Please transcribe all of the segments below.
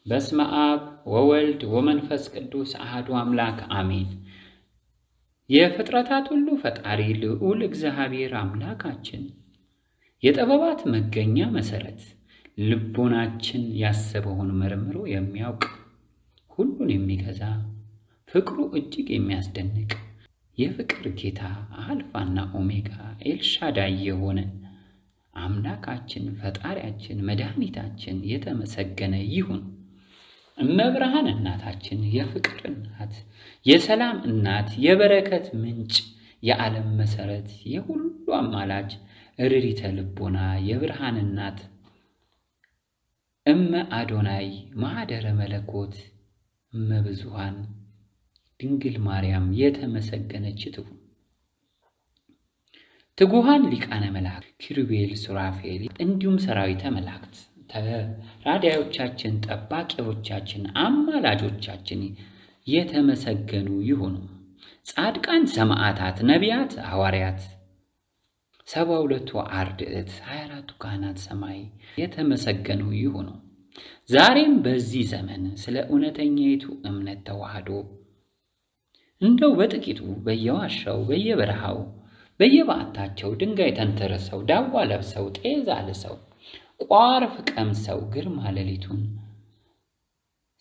በስመ አብ ወወልድ ወመንፈስ ቅዱስ አሐዱ አምላክ አሜን። የፍጥረታት ሁሉ ፈጣሪ ልዑል እግዚአብሔር አምላካችን የጥበባት መገኛ መሰረት፣ ልቦናችን ያሰበውን መርምሮ የሚያውቅ ሁሉን የሚገዛ ፍቅሩ እጅግ የሚያስደንቅ የፍቅር ጌታ አልፋና ኦሜጋ ኤልሻዳይ የሆነ አምላካችን ፈጣሪያችን መድኃኒታችን የተመሰገነ ይሁን። እመብርሃን እናታችን የፍቅር እናት፣ የሰላም እናት፣ የበረከት ምንጭ፣ የዓለም መሰረት፣ የሁሉ አማላጅ፣ ርሪተ ልቦና፣ የብርሃን እናት እመ አዶናይ ማኅደረ መለኮት እመ ብዙኃን ድንግል ማርያም የተመሰገነች ትሁን። ትጉሃን ሊቃነ መላእክት ኪሩቤል፣ ሱራፌል እንዲሁም ሰራዊተ መላእክት ተራዳዮቻችን፣ ጠባቂዎቻችን፣ አማላጆቻችን የተመሰገኑ ይሁኑ። ጻድቃን፣ ሰማዕታት፣ ነቢያት፣ ሐዋርያት፣ 72ቱ አርድእት፣ 24ቱ ካህናት ሰማይ የተመሰገኑ ይሁኑ። ዛሬም በዚህ ዘመን ስለ እውነተኛይቱ እምነት ተዋህዶ እንደው በጥቂቱ በየዋሻው በየበረሃው በየበዓታቸው ድንጋይ ተንተርሰው ዳዋ ለብሰው ጤዛ ልሰው ቋርፍ ቀምሰው ግርማ ሌሊቱን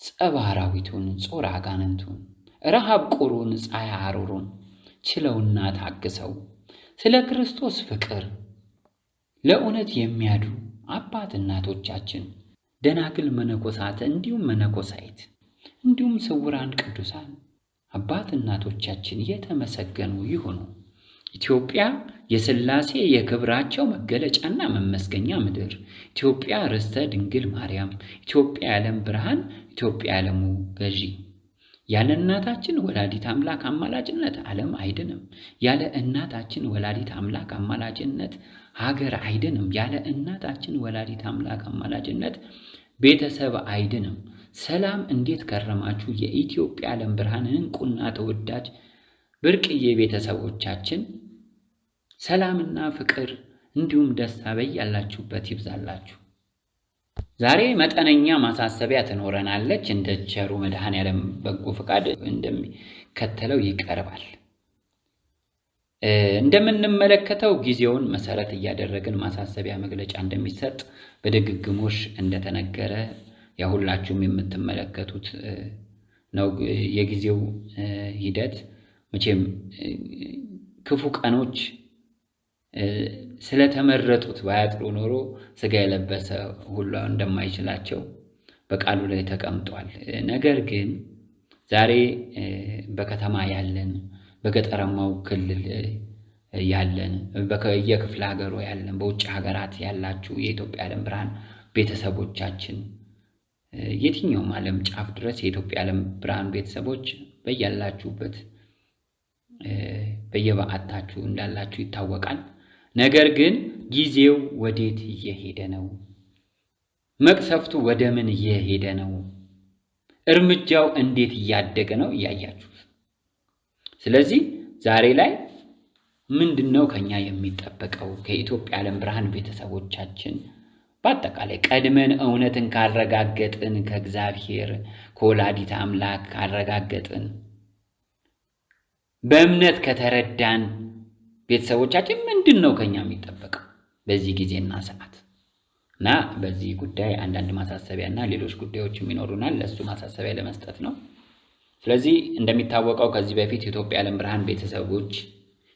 ጸባራዊቱን ጾር አጋንንቱን ረሃብ ቁሩን ፀሐይ ሐሩሩን ችለውና ታግሰው ስለ ክርስቶስ ፍቅር ለእውነት የሚያድሩ አባት እናቶቻችን፣ ደናግል መነኮሳት፣ እንዲሁም መነኮሳይት፣ እንዲሁም ስውራን ቅዱሳን አባት እናቶቻችን የተመሰገኑ ይሁኑ። ኢትዮጵያ የሥላሴ የክብራቸው መገለጫና መመስገኛ ምድር፣ ኢትዮጵያ ርስተ ድንግል ማርያም፣ ኢትዮጵያ የዓለም ብርሃን፣ ኢትዮጵያ የዓለሙ ገዢ። ያለ እናታችን ወላዲት አምላክ አማላጅነት ዓለም አይድንም። ያለ እናታችን ወላዲት አምላክ አማላጅነት ሀገር አይድንም። ያለ እናታችን ወላዲት አምላክ አማላጅነት ቤተሰብ አይድንም። ሰላም፣ እንዴት ከረማችሁ? የኢትዮጵያ ዓለም ብርሃን እንቁና ተወዳጅ ብርቅዬ ቤተሰቦቻችን ሰላምና ፍቅር እንዲሁም ደስታ በያላችሁበት ይብዛላችሁ። ዛሬ መጠነኛ ማሳሰቢያ ትኖረናለች። እንደ ቸሩ መድኃኔዓለም በጎ ፈቃድ እንደሚከተለው ይቀርባል። እንደምንመለከተው ጊዜውን መሰረት እያደረግን ማሳሰቢያ መግለጫ እንደሚሰጥ በድግግሞሽ እንደተነገረ ያሁላችሁም የምትመለከቱት ነው። የጊዜው ሂደት መቼም ክፉ ቀኖች ስለተመረጡት ባያጥሩ ኖሮ ሥጋ የለበሰ ሁሉ እንደማይችላቸው በቃሉ ላይ ተቀምጧል። ነገር ግን ዛሬ በከተማ ያለን፣ በገጠራማው ክልል ያለን፣ በየክፍለ ሀገሩ ያለን፣ በውጭ ሀገራት ያላችሁ የኢትዮጵያ ዓለም ብርሃን ቤተሰቦቻችን፣ የትኛውም ዓለም ጫፍ ድረስ የኢትዮጵያ ዓለም ብርሃን ቤተሰቦች በያላችሁበት በየበዓታችሁ እንዳላችሁ ይታወቃል። ነገር ግን ጊዜው ወዴት እየሄደ ነው? መቅሰፍቱ ወደ ምን እየሄደ ነው? እርምጃው እንዴት እያደገ ነው? እያያችሁት። ስለዚህ ዛሬ ላይ ምንድነው ከኛ የሚጠበቀው? ከኢትዮጵያ ዓለም ብርሃን ቤተሰቦቻችን በአጠቃላይ ቀድመን እውነትን ካረጋገጥን፣ ከእግዚአብሔር ከወላዲት አምላክ ካረጋገጥን፣ በእምነት ከተረዳን ቤተሰቦቻችን ምንድነው ከኛ የሚጠበቀው በዚህ ጊዜና ሰዓት? እና በዚህ ጉዳይ አንዳንድ ማሳሰቢያና ሌሎች ጉዳዮችም ይኖሩናል። ለሱ ማሳሰቢያ ለመስጠት ነው። ስለዚህ እንደሚታወቀው ከዚህ በፊት የኢትዮጵያ ዓለም ብርሃን ቤተሰቦች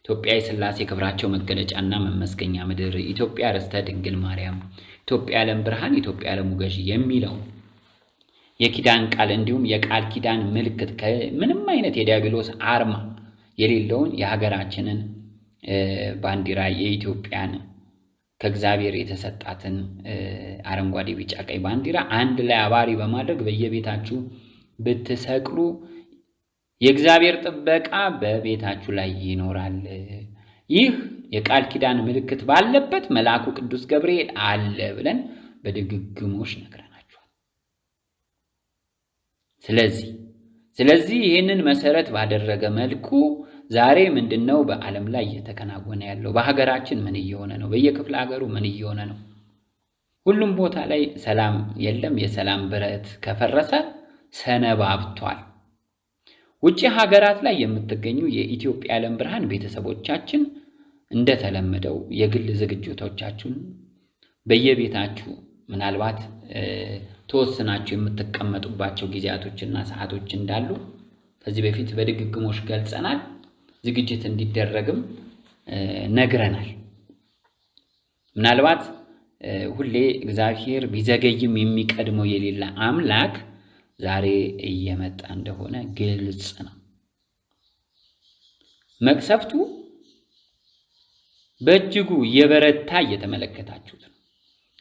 ኢትዮጵያ የሥላሴ ክብራቸው መገለጫና መመስገኛ ምድር፣ ኢትዮጵያ ርስተ ድንግል ማርያም፣ ኢትዮጵያ የዓለም ብርሃን፣ ኢትዮጵያ የዓለሙ ገዢ የሚለው የኪዳን ቃል እንዲሁም የቃል ኪዳን ምልክት ከምንም አይነት የዲያብሎስ አርማ የሌለውን የሀገራችንን ባንዲራ የኢትዮጵያን ከእግዚአብሔር የተሰጣትን አረንጓዴ፣ ቢጫ፣ ቀይ ባንዲራ አንድ ላይ አባሪ በማድረግ በየቤታችሁ ብትሰቅሉ የእግዚአብሔር ጥበቃ በቤታችሁ ላይ ይኖራል። ይህ የቃል ኪዳን ምልክት ባለበት መልአኩ ቅዱስ ገብርኤል አለ ብለን በድግግሞሽ ነግረናችኋል። ስለዚህ ይህንን መሰረት ባደረገ መልኩ ዛሬ ምንድነው በዓለም ላይ እየተከናወነ ያለው? በሀገራችን ምን እየሆነ ነው? በየክፍለ ሀገሩ ምን እየሆነ ነው? ሁሉም ቦታ ላይ ሰላም የለም። የሰላም ብረት ከፈረሰ ሰነባብቷል። ውጭ ሀገራት ላይ የምትገኙ የኢትዮጵያ ዓለም ብርሃን ቤተሰቦቻችን እንደተለመደው የግል ዝግጅቶቻችሁን በየቤታችሁ ምናልባት ተወስናችሁ የምትቀመጡባቸው ጊዜያቶችና ሰዓቶች እንዳሉ ከዚህ በፊት በድግግሞሽ ገልጸናል። ዝግጅት እንዲደረግም ነግረናል። ምናልባት ሁሌ እግዚአብሔር ቢዘገይም የሚቀድመው የሌለ አምላክ ዛሬ እየመጣ እንደሆነ ግልጽ ነው። መቅሰፍቱ በእጅጉ የበረታ እየተመለከታችሁት ነው።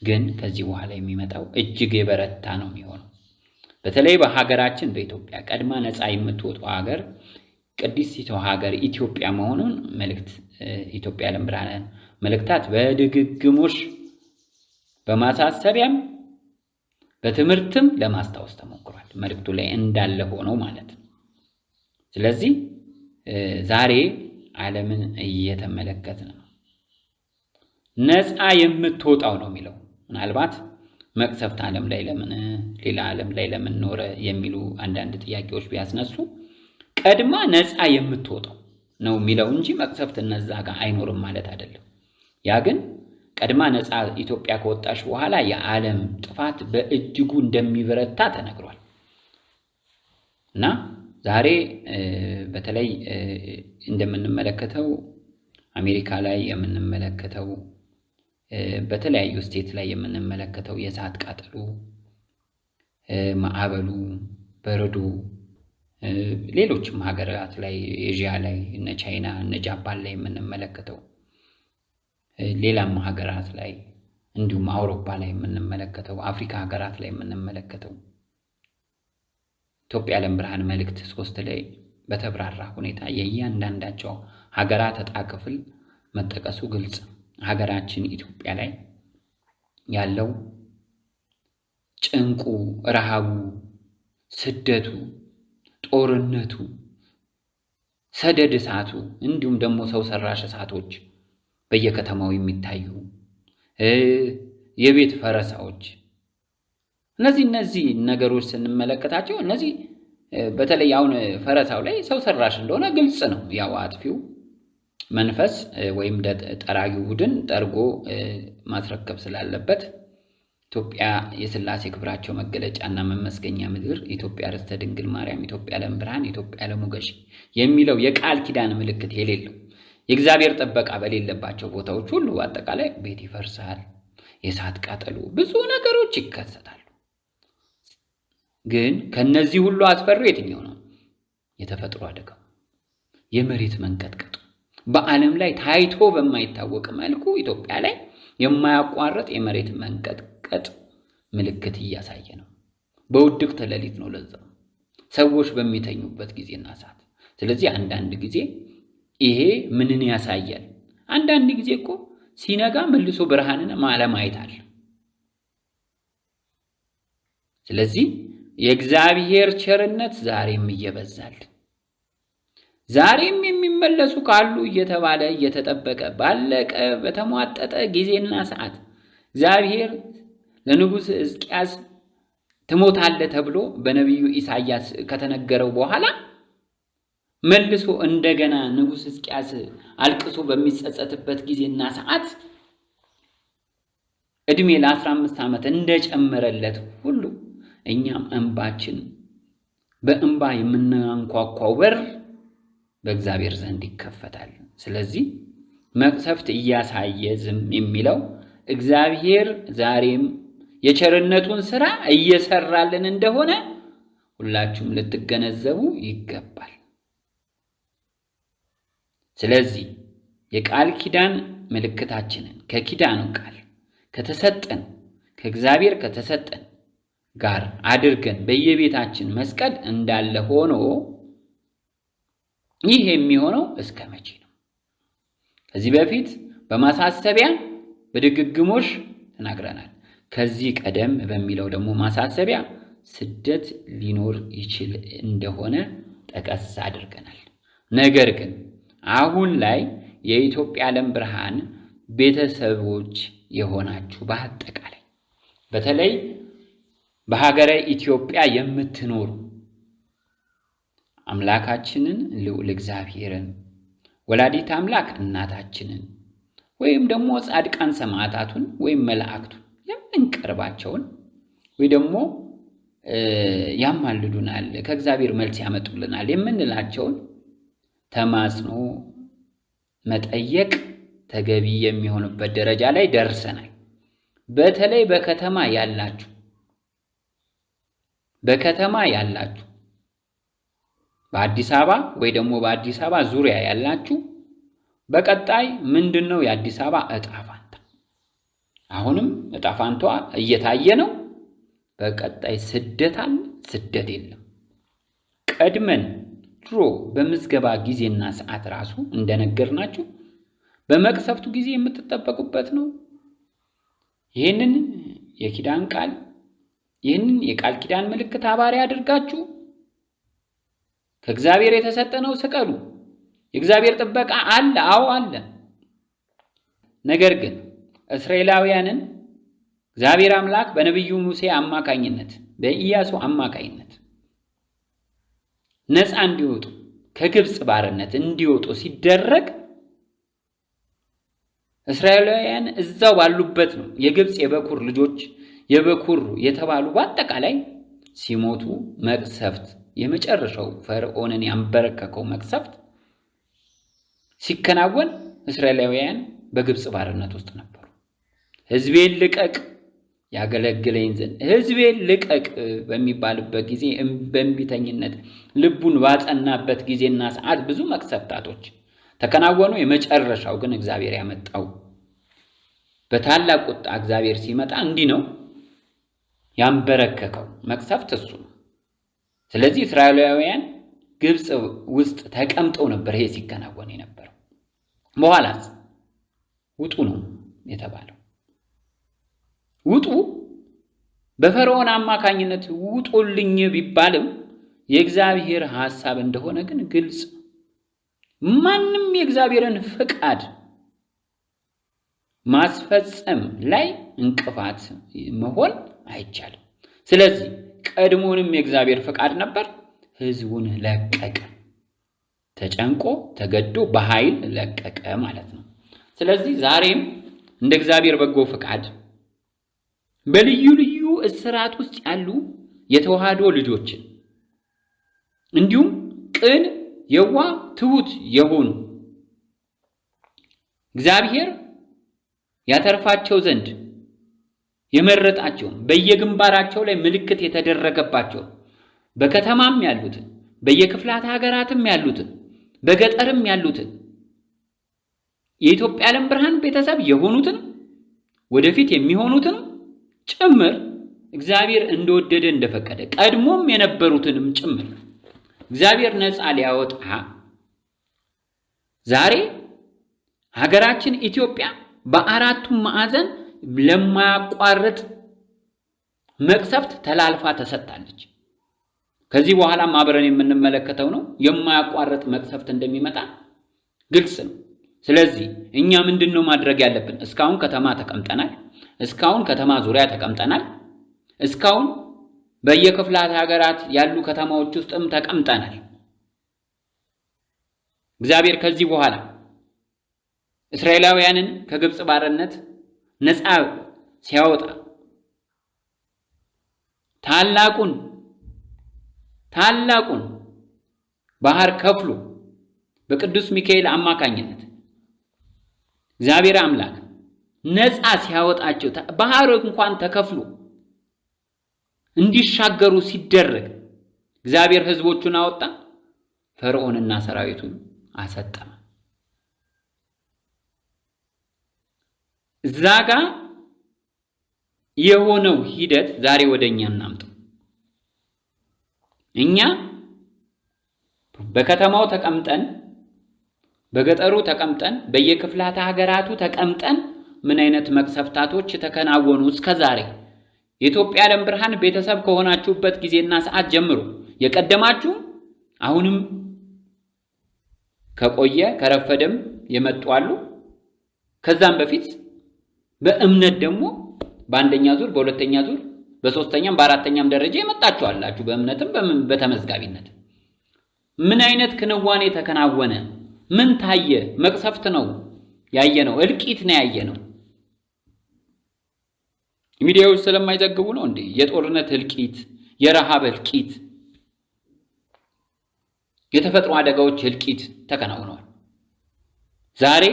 ግን ከዚህ በኋላ የሚመጣው እጅግ የበረታ ነው የሚሆነው። በተለይ በሀገራችን በኢትዮጵያ ቀድማ ነፃ የምትወጣው ሀገር ቅድስቲቷ ሀገር ኢትዮጵያ መሆኑን ኢትዮጵያ ዓለም ብርሃን መልእክታት በድግግሞሽ በማሳሰቢያም በትምህርትም ለማስታወስ ተሞክሯል። መልእክቱ ላይ እንዳለ ሆነው ማለት ነው። ስለዚህ ዛሬ ዓለምን እየተመለከትን ነው። ነፃ የምትወጣው ነው የሚለው። ምናልባት መቅሰፍት ዓለም ላይ ለምን ሌላ ዓለም ላይ ለምን ኖረ የሚሉ አንዳንድ ጥያቄዎች ቢያስነሱ ቀድማ ነፃ የምትወጣው ነው የሚለው እንጂ መቅሰፍት እነዛ ጋር አይኖርም ማለት አይደለም። ያ ግን ቀድማ ነፃ ኢትዮጵያ ከወጣች በኋላ የዓለም ጥፋት በእጅጉ እንደሚበረታ ተነግሯል። እና ዛሬ በተለይ እንደምንመለከተው አሜሪካ ላይ የምንመለከተው በተለያዩ ስቴት ላይ የምንመለከተው የእሳት ቃጠሎ፣ ማዕበሉ፣ በረዶ፣ ሌሎችም ሀገራት ላይ ኤዥያ ላይ እነ ቻይና እነ ጃፓን ላይ የምንመለከተው ሌላም ሀገራት ላይ እንዲሁም አውሮፓ ላይ የምንመለከተው አፍሪካ ሀገራት ላይ የምንመለከተው ኢትዮጵያ ዓለም ብርሃን መልእክት 3 ላይ በተብራራ ሁኔታ የእያንዳንዳቸው ሀገራት ዕጣ ክፍል መጠቀሱ ግልጽ። ሀገራችን ኢትዮጵያ ላይ ያለው ጭንቁ፣ ረሃቡ፣ ስደቱ፣ ጦርነቱ፣ ሰደድ እሳቱ እንዲሁም ደግሞ ሰው ሰራሽ እሳቶች በየከተማው የሚታዩ የቤት ፈረሳዎች እነዚህ ነገሮች ስንመለከታቸው እነዚህ በተለይ አሁን ፈረሳው ላይ ሰው ሰራሽ እንደሆነ ግልጽ ነው። ያው አጥፊው መንፈስ ወይም ጠራጊው ቡድን ጠርጎ ማስረከብ ስላለበት ኢትዮጵያ የሥላሴ ክብራቸው መገለጫና መመስገኛ ምድር፣ ኢትዮጵያ ርስተ ድንግል ማርያም፣ ኢትዮጵያ ዓለም ብርሃን፣ ኢትዮጵያ ዓለም ሞገሽ የሚለው የቃል ኪዳን ምልክት የሌለው የእግዚአብሔር ጥበቃ በሌለባቸው ቦታዎች ሁሉ አጠቃላይ ቤት ይፈርሳል፣ የእሳት ቃጠሎ፣ ብዙ ነገሮች ይከሰታሉ። ግን ከነዚህ ሁሉ አስፈሪው የትኛው ነው? የተፈጥሮ አደጋው፣ የመሬት መንቀጥቀጡ በዓለም ላይ ታይቶ በማይታወቅ መልኩ ኢትዮጵያ ላይ የማያቋርጥ የመሬት መንቀጥቀጥ ምልክት እያሳየ ነው። በውድቅት ሌሊት ነው፣ ለዛው ሰዎች በሚተኙበት ጊዜና ሰዓት። ስለዚህ አንዳንድ ጊዜ ይሄ ምንን ያሳያል? አንዳንድ ጊዜ እኮ ሲነጋ መልሶ ብርሃንን ማለማየት አለ። ስለዚህ የእግዚአብሔር ቸርነት ዛሬም እየበዛል፣ ዛሬም የሚመለሱ ካሉ እየተባለ እየተጠበቀ ባለቀ በተሟጠጠ ጊዜና ሰዓት እግዚአብሔር ለንጉሥ ሕዝቅያስ ትሞታለህ ተብሎ በነቢዩ ኢሳይያስ ከተነገረው በኋላ መልሶ እንደገና ንጉሥ ሕዝቅያስ አልቅሶ በሚጸጸትበት ጊዜና ሰዓት እድሜ ለ15 ዓመት እንደጨመረለት ሁሉ እኛም እንባችን በእንባ የምናንኳኳው በር በእግዚአብሔር ዘንድ ይከፈታል። ስለዚህ መቅሰፍት እያሳየ ዝም የሚለው እግዚአብሔር ዛሬም የቸርነቱን ሥራ እየሰራልን እንደሆነ ሁላችሁም ልትገነዘቡ ይገባል። ስለዚህ የቃል ኪዳን ምልክታችንን ከኪዳኑ ቃል ከተሰጠን ከእግዚአብሔር ከተሰጠን ጋር አድርገን በየቤታችን መስቀል እንዳለ ሆኖ ይህ የሚሆነው እስከ መቼ ነው? ከዚህ በፊት በማሳሰቢያ በድግግሞሽ ተናግረናል። ከዚህ ቀደም በሚለው ደግሞ ማሳሰቢያ ስደት ሊኖር ይችል እንደሆነ ጠቀስ አድርገናል። ነገር ግን አሁን ላይ የኢትዮጵያ ዓለም ብርሃን ቤተሰቦች የሆናችሁ በአጠቃላይ በተለይ በሀገረ ኢትዮጵያ የምትኖሩ አምላካችንን ልዑል እግዚአብሔርን ወላዲተ አምላክ እናታችንን ወይም ደግሞ ጻድቃን ሰማዕታቱን ወይም መላእክቱን የምንቀርባቸውን ወይ ደግሞ ያማልዱናል ከእግዚአብሔር መልስ ያመጡልናል የምንላቸውን ተማጽኖ መጠየቅ ተገቢ የሚሆንበት ደረጃ ላይ ደርሰናል። በተለይ በከተማ ያላችሁ በአዲስ አበባ ወይ ደግሞ በአዲስ አበባ ዙሪያ ያላችሁ በቀጣይ ምንድነው የአዲስ አበባ ዕጣ ፈንታ? አሁንም ዕጣ ፈንታዋ እየታየ ነው። በቀጣይ ስደት አለ፣ ስደት የለም። ቀድመን ድሮ በምዝገባ ጊዜና ሰዓት ራሱ እንደነገርናችሁ በመቅሰፍቱ ጊዜ የምትጠበቁበት ነው። ይህንን የኪዳን ቃል ይህንን የቃል ኪዳን ምልክት አባሪ አድርጋችሁ ከእግዚአብሔር የተሰጠ ነው ስቀሉ። የእግዚአብሔር ጥበቃ አለ፣ አዎ አለ። ነገር ግን እስራኤላውያንን እግዚአብሔር አምላክ በነቢዩ ሙሴ አማካኝነት በኢያሱ አማካኝነት ነፃ እንዲወጡ ከግብፅ ባርነት እንዲወጡ ሲደረግ እስራኤላውያን እዛው ባሉበት ነው የግብፅ የበኩር ልጆች የበኩር የተባሉ በአጠቃላይ ሲሞቱ መቅሰፍት የመጨረሻው ፈርዖንን ያንበረከከው መቅሰፍት ሲከናወን እስራኤላውያን በግብፅ ባርነት ውስጥ ነበሩ። ሕዝቤን ልቀቅ ያገለግለኝ ዘንድ ሕዝቤን ልቀቅ በሚባልበት ጊዜ በእንቢተኝነት ልቡን ባጸናበት ጊዜና ሰዓት ብዙ መቅሰፍታቶች ተከናወኑ። የመጨረሻው ግን እግዚአብሔር ያመጣው በታላቅ ቁጣ እግዚአብሔር ሲመጣ እንዲህ ነው ያንበረከከው መቅሰፍት እሱ ነው። ስለዚህ እስራኤላውያን ግብፅ ውስጥ ተቀምጠው ነበር ይሄ ሲከናወን የነበረው። በኋላስ ውጡ ነው የተባለው። ውጡ በፈርዖን አማካኝነት ውጡልኝ ቢባልም የእግዚአብሔር ሐሳብ እንደሆነ ግን ግልጽ። ማንም የእግዚአብሔርን ፍቃድ ማስፈጸም ላይ እንቅፋት መሆን አይቻልም። ስለዚህ ቀድሞንም የእግዚአብሔር ፍቃድ ነበር። ሕዝቡን ለቀቀ። ተጨንቆ ተገዶ በኃይል ለቀቀ ማለት ነው። ስለዚህ ዛሬም እንደ እግዚአብሔር በጎ ፍቃድ በልዩ ልዩ እስራት ውስጥ ያሉ የተዋህዶ ልጆችን እንዲሁም ቅን የዋህ ትሁት የሆኑ እግዚአብሔር ያተርፋቸው ዘንድ የመረጣቸው በየግንባራቸው ላይ ምልክት የተደረገባቸው በከተማም ያሉትን በየክፍላት ሀገራትም ያሉትን በገጠርም ያሉትን የኢትዮጵያ ዓለም ብርሃን ቤተሰብ የሆኑትን ወደፊት የሚሆኑትን ጭምር እግዚአብሔር እንደወደደ እንደፈቀደ ቀድሞም የነበሩትንም ጭምር እግዚአብሔር ነፃ ሊያወጣ ዛሬ ሀገራችን ኢትዮጵያ በአራቱም ማዕዘን ለማያቋርጥ መቅሰፍት ተላልፋ ተሰጥታለች። ከዚህ በኋላ አብረን የምንመለከተው ነው የማያቋርጥ መቅሰፍት እንደሚመጣ ግልጽ ነው። ስለዚህ እኛ ምንድነው ማድረግ ያለብን? እስካሁን ከተማ ተቀምጠናል። እስካሁን ከተማ ዙሪያ ተቀምጠናል። እስካሁን በየክፍላት ሀገራት ያሉ ከተማዎች ውስጥም ተቀምጠናል። እግዚአብሔር ከዚህ በኋላ እስራኤላውያንን ከግብፅ ባርነት ነፃ ሲያወጣ ታላቁን ባህር ከፍሎ በቅዱስ ሚካኤል አማካኝነት እግዚአብሔር አምላክ ነፃ ሲያወጣቸው ባህር እንኳን ተከፍሎ እንዲሻገሩ ሲደረግ እግዚአብሔር ሕዝቦቹን አወጣ፣ ፈርዖንና ሰራዊቱን አሰጠመ። ዛጋ የሆነው ሂደት ዛሬ ወደኛ እናምጣው። እኛ በከተማው ተቀምጠን በገጠሩ ተቀምጠን በየክፍላተ ሀገራቱ ተቀምጠን ምን አይነት መቅሰፍታቶች ተከናወኑ እስከዛሬ? የኢትዮጵያ ዓለም ብርሃን ቤተሰብ ከሆናችሁበት ጊዜና ሰዓት ጀምሮ የቀደማችሁ አሁንም ከቆየ ከረፈደም የመጡ አሉ። ከዛም በፊት በእምነት ደግሞ በአንደኛ ዙር፣ በሁለተኛ ዙር፣ በሶስተኛም በአራተኛም ደረጃ የመጣችሁ አላችሁ። በእምነትም በተመዝጋቢነት ምን አይነት ክንዋኔ ተከናወነ? ምን ታየ? መቅሰፍት ነው ያየነው፣ እልቂት ነው ያየነው። ሚዲያዎች ስለማይዘግቡ ነው እንዴ? የጦርነት እልቂት፣ የረሃብ እልቂት፣ የተፈጥሮ አደጋዎች እልቂት ተከናውነዋል። ዛሬ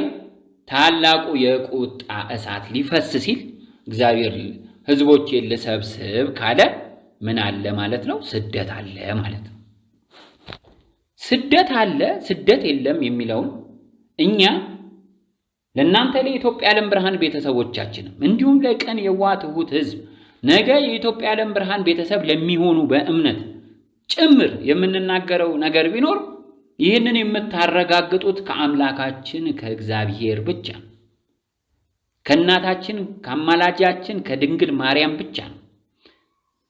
ታላቁ የቁጣ እሳት ሊፈስ ሲል እግዚአብሔር ሕዝቦቼን ልሰብስብ ካለ ምን አለ ማለት ነው? ስደት አለ ማለት ነው። ስደት አለ፣ ስደት የለም የሚለውን እኛ ለእናንተ ለኢትዮጵያ ዓለም ብርሃን ቤተሰቦቻችንም እንዲሁም ለቀን የዋህ ትሑት ሕዝብ ነገ የኢትዮጵያ ዓለም ብርሃን ቤተሰብ ለሚሆኑ በእምነት ጭምር የምንናገረው ነገር ቢኖር ይህንን የምታረጋግጡት ከአምላካችን ከእግዚአብሔር ብቻ ነው። ከእናታችን ከአማላጃችን ከድንግል ማርያም ብቻ ነው።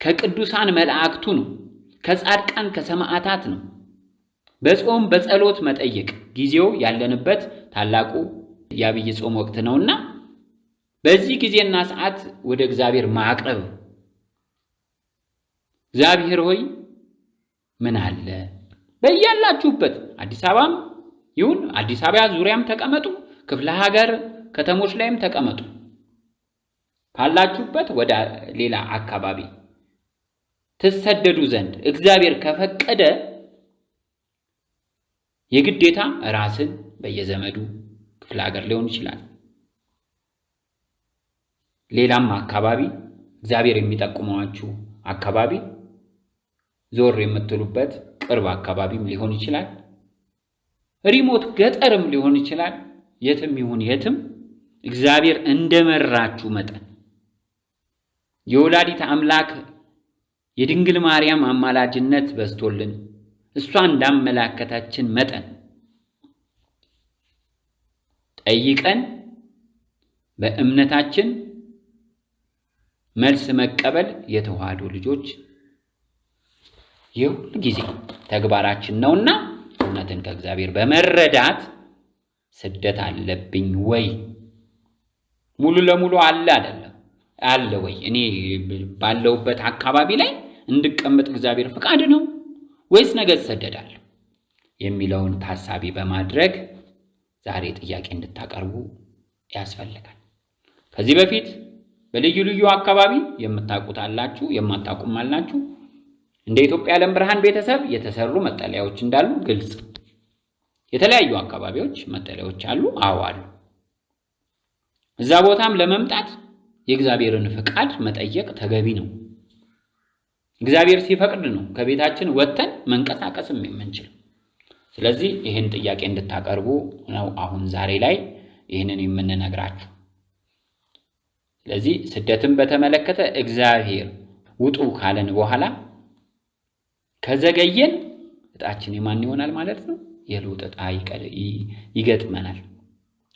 ከቅዱሳን መላእክቱ ነው። ከጻድቃን ከሰማዕታት ነው። በጾም በጸሎት መጠየቅ ጊዜው ያለንበት ታላቁ የአብይ ጾም ወቅት ነውና በዚህ ጊዜና ሰዓት ወደ እግዚአብሔር ማቅረብ፣ እግዚአብሔር ሆይ ምን አለ በያላችሁበት አዲስ አበባም ይሁን አዲስ አበባ ዙሪያም ተቀመጡ፣ ክፍለ ሀገር ከተሞች ላይም ተቀመጡ፣ ካላችሁበት ወደ ሌላ አካባቢ ትሰደዱ ዘንድ እግዚአብሔር ከፈቀደ የግዴታ ራስን በየዘመዱ ክፍለ ሀገር ሊሆን ይችላል፣ ሌላም አካባቢ እግዚአብሔር የሚጠቁማችሁ አካባቢ ዞር የምትሉበት ቅርብ አካባቢም ሊሆን ይችላል፣ ሪሞት ገጠርም ሊሆን ይችላል። የትም ይሁን የትም እግዚአብሔር እንደመራችሁ መጠን የወላዲተ አምላክ የድንግል ማርያም አማላጅነት በስቶልን እሷ እንዳመላከታችን መጠን ጠይቀን በእምነታችን መልስ መቀበል የተዋህዶ ልጆች የሁል ጊዜ ተግባራችን ነውና እውነትን ከእግዚአብሔር በመረዳት ስደት አለብኝ ወይ ሙሉ ለሙሉ አለ አይደለም አለ ወይ እኔ ባለውበት አካባቢ ላይ እንድቀመጥ እግዚአብሔር ፍቃድ ነው ወይስ ነገ እሰደዳለሁ የሚለውን ታሳቢ በማድረግ ዛሬ ጥያቄ እንድታቀርቡ ያስፈልጋል። ከዚህ በፊት በልዩ ልዩ አካባቢ የምታውቁት አላችሁ፣ የማታውቁም አላችሁ። እንደ ኢትዮጵያ ዓለም ብርሃን ቤተሰብ የተሰሩ መጠለያዎች እንዳሉ ግልጽ። የተለያዩ አካባቢዎች መጠለያዎች አሉ፣ አዎ አሉ። እዛ ቦታም ለመምጣት የእግዚአብሔርን ፍቃድ መጠየቅ ተገቢ ነው። እግዚአብሔር ሲፈቅድ ነው ከቤታችን ወጥተን መንቀሳቀስም የምንችል። ስለዚህ ይህን ጥያቄ እንድታቀርቡ ነው አሁን ዛሬ ላይ ይህንን የምንነግራችሁ። ስለዚህ ስደትን በተመለከተ እግዚአብሔር ውጡ ካለን በኋላ ከዘገየን እጣችን የማን ይሆናል ማለት ነው? የሎጥ እጣ ይገጥመናል።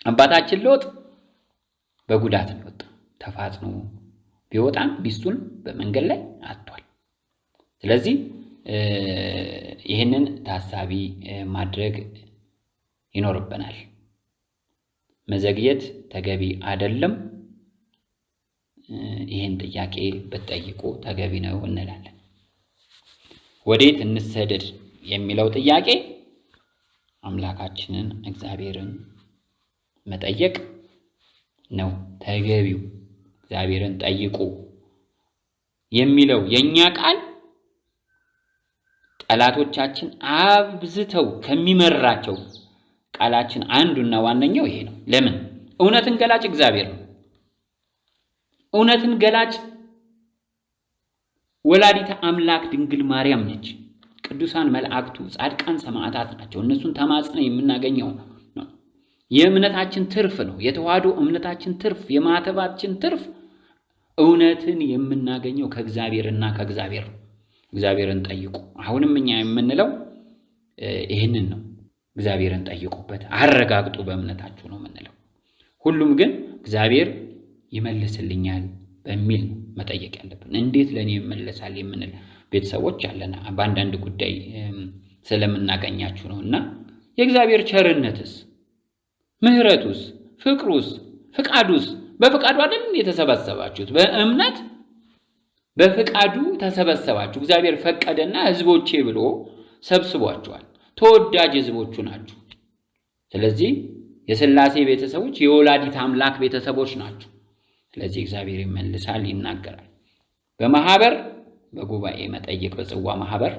አባታችን ሎጥ በጉዳት ነው የወጣው። ተፋጽኖ ቢወጣም ሚስቱን በመንገድ ላይ አጥቷል። ስለዚህ ይህንን ታሳቢ ማድረግ ይኖርብናል። መዘግየት ተገቢ አይደለም። ይህን ጥያቄ ብትጠይቁ ተገቢ ነው እንላለን። ወዴት እንሰደድ የሚለው ጥያቄ አምላካችንን እግዚአብሔርን መጠየቅ ነው ተገቢው። እግዚአብሔርን ጠይቁ የሚለው የኛ ቃል ጠላቶቻችን አብዝተው ከሚመራቸው ቃላችን አንዱና ዋነኛው ይሄ ነው። ለምን? እውነትን ገላጭ እግዚአብሔር ነው። እውነትን ገላጭ ወላዲተ አምላክ ድንግል ማርያም ነች። ቅዱሳን መላእክቱ፣ ጻድቃን፣ ሰማዕታት ናቸው። እነሱን ተማጽነ የምናገኘው ነው። የእምነታችን ትርፍ ነው። የተዋህዶ እምነታችን ትርፍ፣ የማተባችን ትርፍ እውነትን የምናገኘው ከእግዚአብሔርና ከእግዚአብሔር ነው። እግዚአብሔርን ጠይቁ። አሁንም እኛ የምንለው ይህንን ነው። እግዚአብሔርን ጠይቁበት፣ አረጋግጡ በእምነታችሁ ነው የምንለው። ሁሉም ግን እግዚአብሔር ይመልስልኛል በሚል ነው መጠየቅ ያለብን። እንዴት ለኔ ይመለሳል የምንል ቤተሰቦች አለና በአንዳንድ ጉዳይ ስለምናገኛችሁ ነውና የእግዚአብሔር ቸርነትስ፣ ምሕረቱስ፣ ፍቅሩስ፣ ፍቃዱስ በፍቃዱ አይደል የተሰበሰባችሁት? በእምነት በፍቃዱ ተሰበሰባችሁ። እግዚአብሔር ፈቀደና ሕዝቦቼ ብሎ ሰብስቧችኋል። ተወዳጅ ሕዝቦቹ ናችሁ። ስለዚህ የሥላሴ ቤተሰቦች የወላዲት አምላክ ቤተሰቦች ናቸው። ስለዚህ እግዚአብሔር ይመልሳል፣ ይናገራል። በማህበር በጉባኤ መጠየቅ፣ በጽዋ ማህበር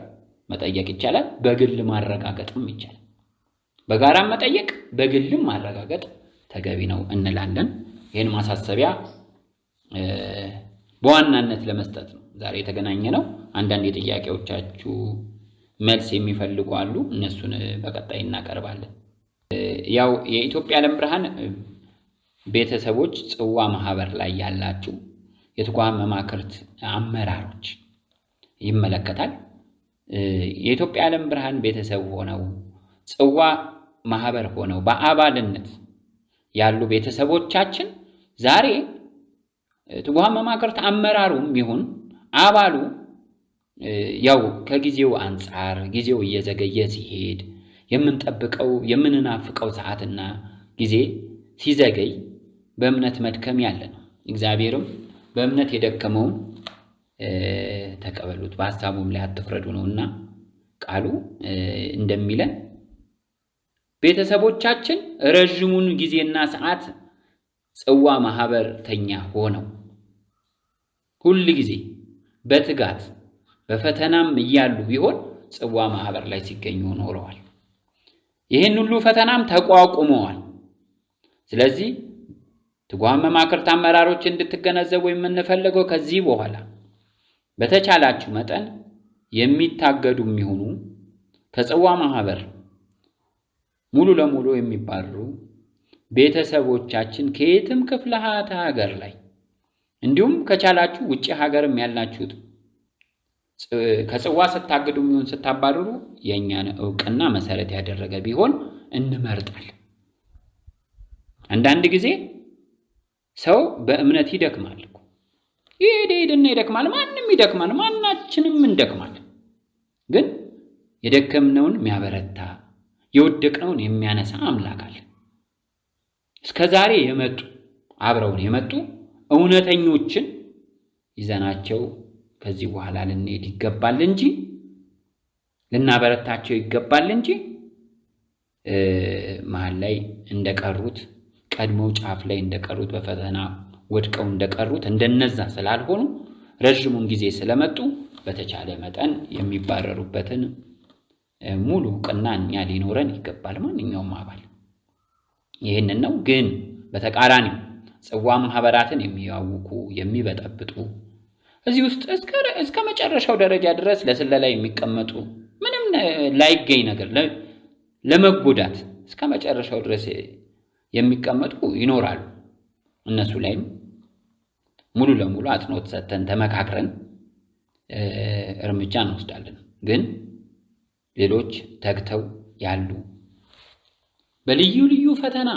መጠየቅ ይቻላል። በግል ማረጋገጥም ይቻላል። በጋራም መጠየቅ በግልም ማረጋገጥ ተገቢ ነው እንላለን። ይህን ማሳሰቢያ በዋናነት ለመስጠት ነው ዛሬ የተገናኘ ነው። አንዳንድ የጥያቄዎቻችሁ መልስ የሚፈልጉ አሉ። እነሱን በቀጣይ እናቀርባለን። ያው የኢትዮጵያ ዓለም ብርሃን ቤተሰቦች ጽዋ ማህበር ላይ ያላችሁ የትጉሃን መማክርት አመራሮች ይመለከታል። የኢትዮጵያ ዓለም ብርሃን ቤተሰብ ሆነው ጽዋ ማህበር ሆነው በአባልነት ያሉ ቤተሰቦቻችን ዛሬ ትጉሃን መማክርት አመራሩም ይሁን አባሉ ያው ከጊዜው አንጻር ጊዜው እየዘገየ ሲሄድ የምንጠብቀው የምንናፍቀው ሰዓትና ጊዜ ሲዘገይ በእምነት መድከም ያለ ነው። እግዚአብሔርም በእምነት የደከመውን ተቀበሉት በሐሳቡም ላይ አትፍረዱ ነውና ቃሉ እንደሚለን ቤተሰቦቻችን ረጅሙን ጊዜና ሰዓት ጽዋ ማህበርተኛ ሆነው ሁል ጊዜ በትጋት በፈተናም እያሉ ቢሆን ጽዋ ማህበር ላይ ሲገኙ ኖረዋል። ይህን ሁሉ ፈተናም ተቋቁመዋል። ስለዚህ ትጉሃን መማክርት አመራሮች እንድትገነዘቡ የምንፈልገው ከዚህ በኋላ በተቻላችሁ መጠን የሚታገዱ የሚሆኑ ከጽዋ ማህበር ሙሉ ለሙሉ የሚባረሩ ቤተሰቦቻችን ከየትም ክፍለ ሀገር ላይ እንዲሁም ከቻላችሁ ውጪ ሀገርም ያላችሁት ከጽዋ ስታግዱ የሚሆን ስታባረሩ የእኛን ዕውቅና መሰረት ያደረገ ቢሆን እንመርጣለን። አንዳንድ ጊዜ ሰው በእምነት ይደክማል እኮ ይሄድና ይደክማል። ማንም ይደክማል፣ ማናችንም እንደክማል። ግን የደከምነውን የሚያበረታ የወደቅነውን የሚያነሳ አምላክ አለ። እስከ ዛሬ የመጡ አብረውን የመጡ እውነተኞችን ይዘናቸው ከዚህ በኋላ ልንሄድ ይገባል እንጂ ልናበረታቸው ይገባል እንጂ መሀል ላይ እንደቀሩት ቀድሞው ጫፍ ላይ እንደቀሩት በፈተና ወድቀው እንደቀሩት እንደነዛ ስላልሆኑ ረጅሙን ጊዜ ስለመጡ በተቻለ መጠን የሚባረሩበትን ሙሉ ዕውቅና እኛ ሊኖረን ይገባል ማንኛውም አባል። ይህንን ነው። ግን በተቃራኒው ጽዋ ማህበራትን የሚያውኩ የሚበጠብጡ እዚህ ውስጥ እስከ መጨረሻው ደረጃ ድረስ ለስለላ የሚቀመጡ ምንም ላይገኝ ነገር ለመጎዳት እስከ መጨረሻው ድረስ የሚቀመጡ ይኖራሉ። እነሱ ላይም ሙሉ ለሙሉ አጽንኦት ሰጥተን ተመካክረን እርምጃ እንወስዳለን። ግን ሌሎች ተግተው ያሉ በልዩ ልዩ ፈተና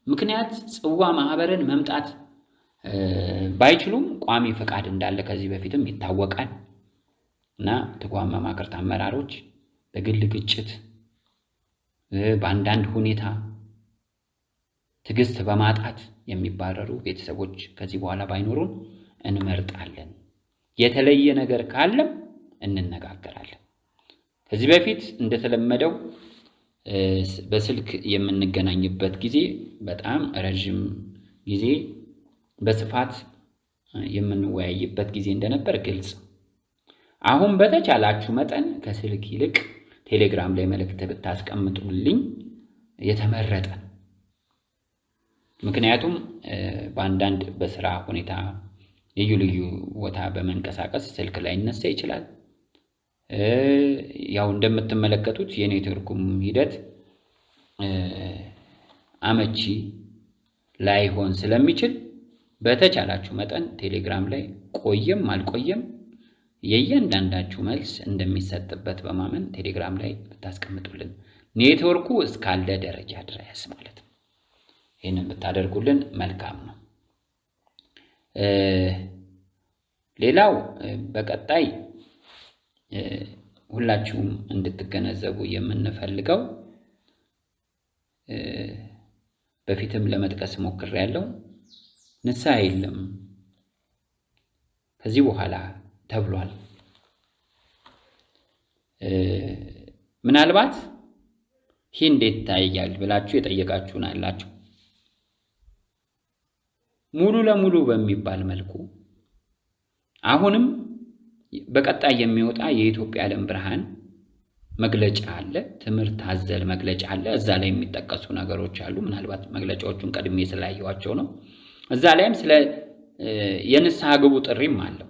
ምክንያት ጽዋ ማህበርን መምጣት ባይችሉም ቋሚ ፈቃድ እንዳለ ከዚህ በፊትም ይታወቃል እና ትጉሃን መማክርት አመራሮች በግል ግጭት በአንዳንድ ሁኔታ ትዕግስት በማጣት የሚባረሩ ቤተሰቦች ከዚህ በኋላ ባይኖሩን እንመርጣለን። የተለየ ነገር ካለም እንነጋገራለን። ከዚህ በፊት እንደተለመደው በስልክ የምንገናኝበት ጊዜ በጣም ረጅም ጊዜ በስፋት የምንወያይበት ጊዜ እንደነበር ግልጽ። አሁን በተቻላችሁ መጠን ከስልክ ይልቅ ቴሌግራም ላይ መልእክት ብታስቀምጡልኝ የተመረጠ። ምክንያቱም በአንዳንድ በስራ ሁኔታ ልዩ ልዩ ቦታ በመንቀሳቀስ ስልክ ላይ ይነሳ ይችላል። ያው እንደምትመለከቱት የኔትወርኩም ሂደት አመቺ ላይሆን ስለሚችል በተቻላችሁ መጠን ቴሌግራም ላይ ቆየም አልቆየም የእያንዳንዳችሁ መልስ እንደሚሰጥበት በማመን ቴሌግራም ላይ ብታስቀምጡልን ኔትወርኩ እስካለ ደረጃ ድረስ ማለት ነው። ይህንን ብታደርጉልን መልካም ነው። ሌላው በቀጣይ ሁላችሁም እንድትገነዘቡ የምንፈልገው በፊትም ለመጥቀስ ሞክሬያለሁ። ንስሐ የለም ከዚህ በኋላ ተብሏል። ምናልባት ይህ እንዴት ይታያል ብላችሁ የጠየቃችሁን አላችሁ። ሙሉ ለሙሉ በሚባል መልኩ አሁንም በቀጣይ የሚወጣ የኢትዮጵያ ዓለም ብርሃን መግለጫ አለ፣ ትምህርት አዘል መግለጫ አለ። እዛ ላይ የሚጠቀሱ ነገሮች አሉ። ምናልባት መግለጫዎቹን ቀድሜ ስላየኋቸው ነው። እዛ ላይም ስለ የንስሐ ግቡ ጥሪም አለው።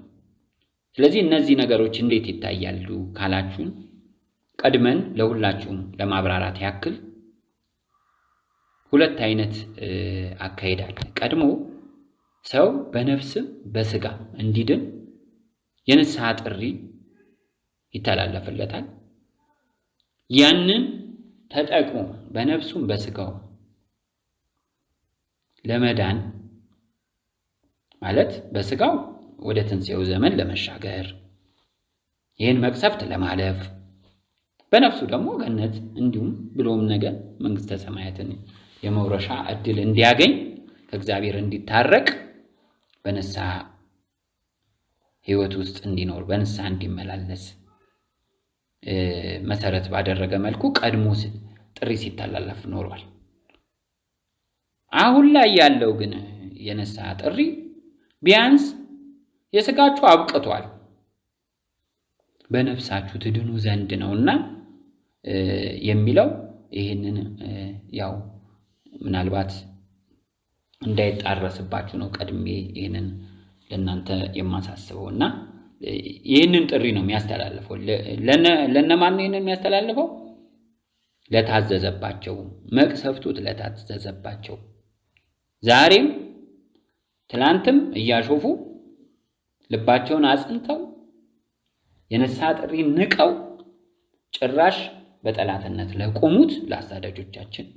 ስለዚህ እነዚህ ነገሮች እንዴት ይታያሉ ካላችሁን ቀድመን ለሁላችሁም ለማብራራት ያክል ሁለት አይነት አካሄድ አለ። ቀድሞ ሰው በነፍስም በስጋ እንዲድን የንስሐ ጥሪ ይተላለፍለታል። ያንን ተጠቅሞ በነፍሱም በስጋው ለመዳን ማለት በስጋው ወደ ትንሣኤው ዘመን ለመሻገር ይህን መቅሰፍት ለማለፍ፣ በነፍሱ ደግሞ ገነት እንዲሁም ብሎም ነገር መንግስተ ሰማያትን የመውረሻ እድል እንዲያገኝ ከእግዚአብሔር እንዲታረቅ በንስሐ ሕይወት ውስጥ እንዲኖር በንስሐ እንዲመላለስ መሰረት ባደረገ መልኩ ቀድሞ ጥሪ ሲተላለፍ ኖሯል። አሁን ላይ ያለው ግን የንስሐ ጥሪ ቢያንስ የስጋችሁ አብቅቷል በነፍሳችሁ ትድኑ ዘንድ ነውና የሚለው ይህንን ያው ምናልባት እንዳይጣረስባችሁ ነው ቀድሜ ይህንን ለእናንተ የማሳስበውና ይህንን ጥሪ ነው የሚያስተላልፈው። ለነማን ነው ይህንን የሚያስተላልፈው? ለታዘዘባቸው፣ መቅሰፍቱት ለታዘዘባቸው፣ ዛሬም ትላንትም እያሾፉ ልባቸውን አጽንተው የንስሐ ጥሪ ንቀው ጭራሽ በጠላትነት ለቆሙት ለአሳዳጆቻችን፣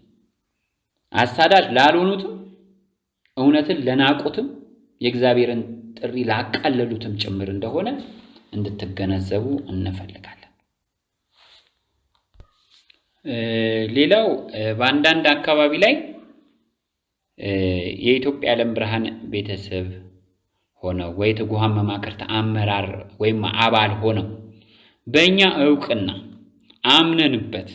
አሳዳጅ ላልሆኑትም፣ እውነትን ለናቁትም፣ የእግዚአብሔርን ጥሪ ላቃለሉትም ጭምር እንደሆነ እንድትገነዘቡ እንፈልጋለን። ሌላው በአንዳንድ አካባቢ ላይ የኢትዮጵያ ዓለም ብርሃን ቤተሰብ ሆነው ወይ ትጉሃን መማክርት አመራር ወይም አባል ሆነው በእኛ እውቅና አምነንበት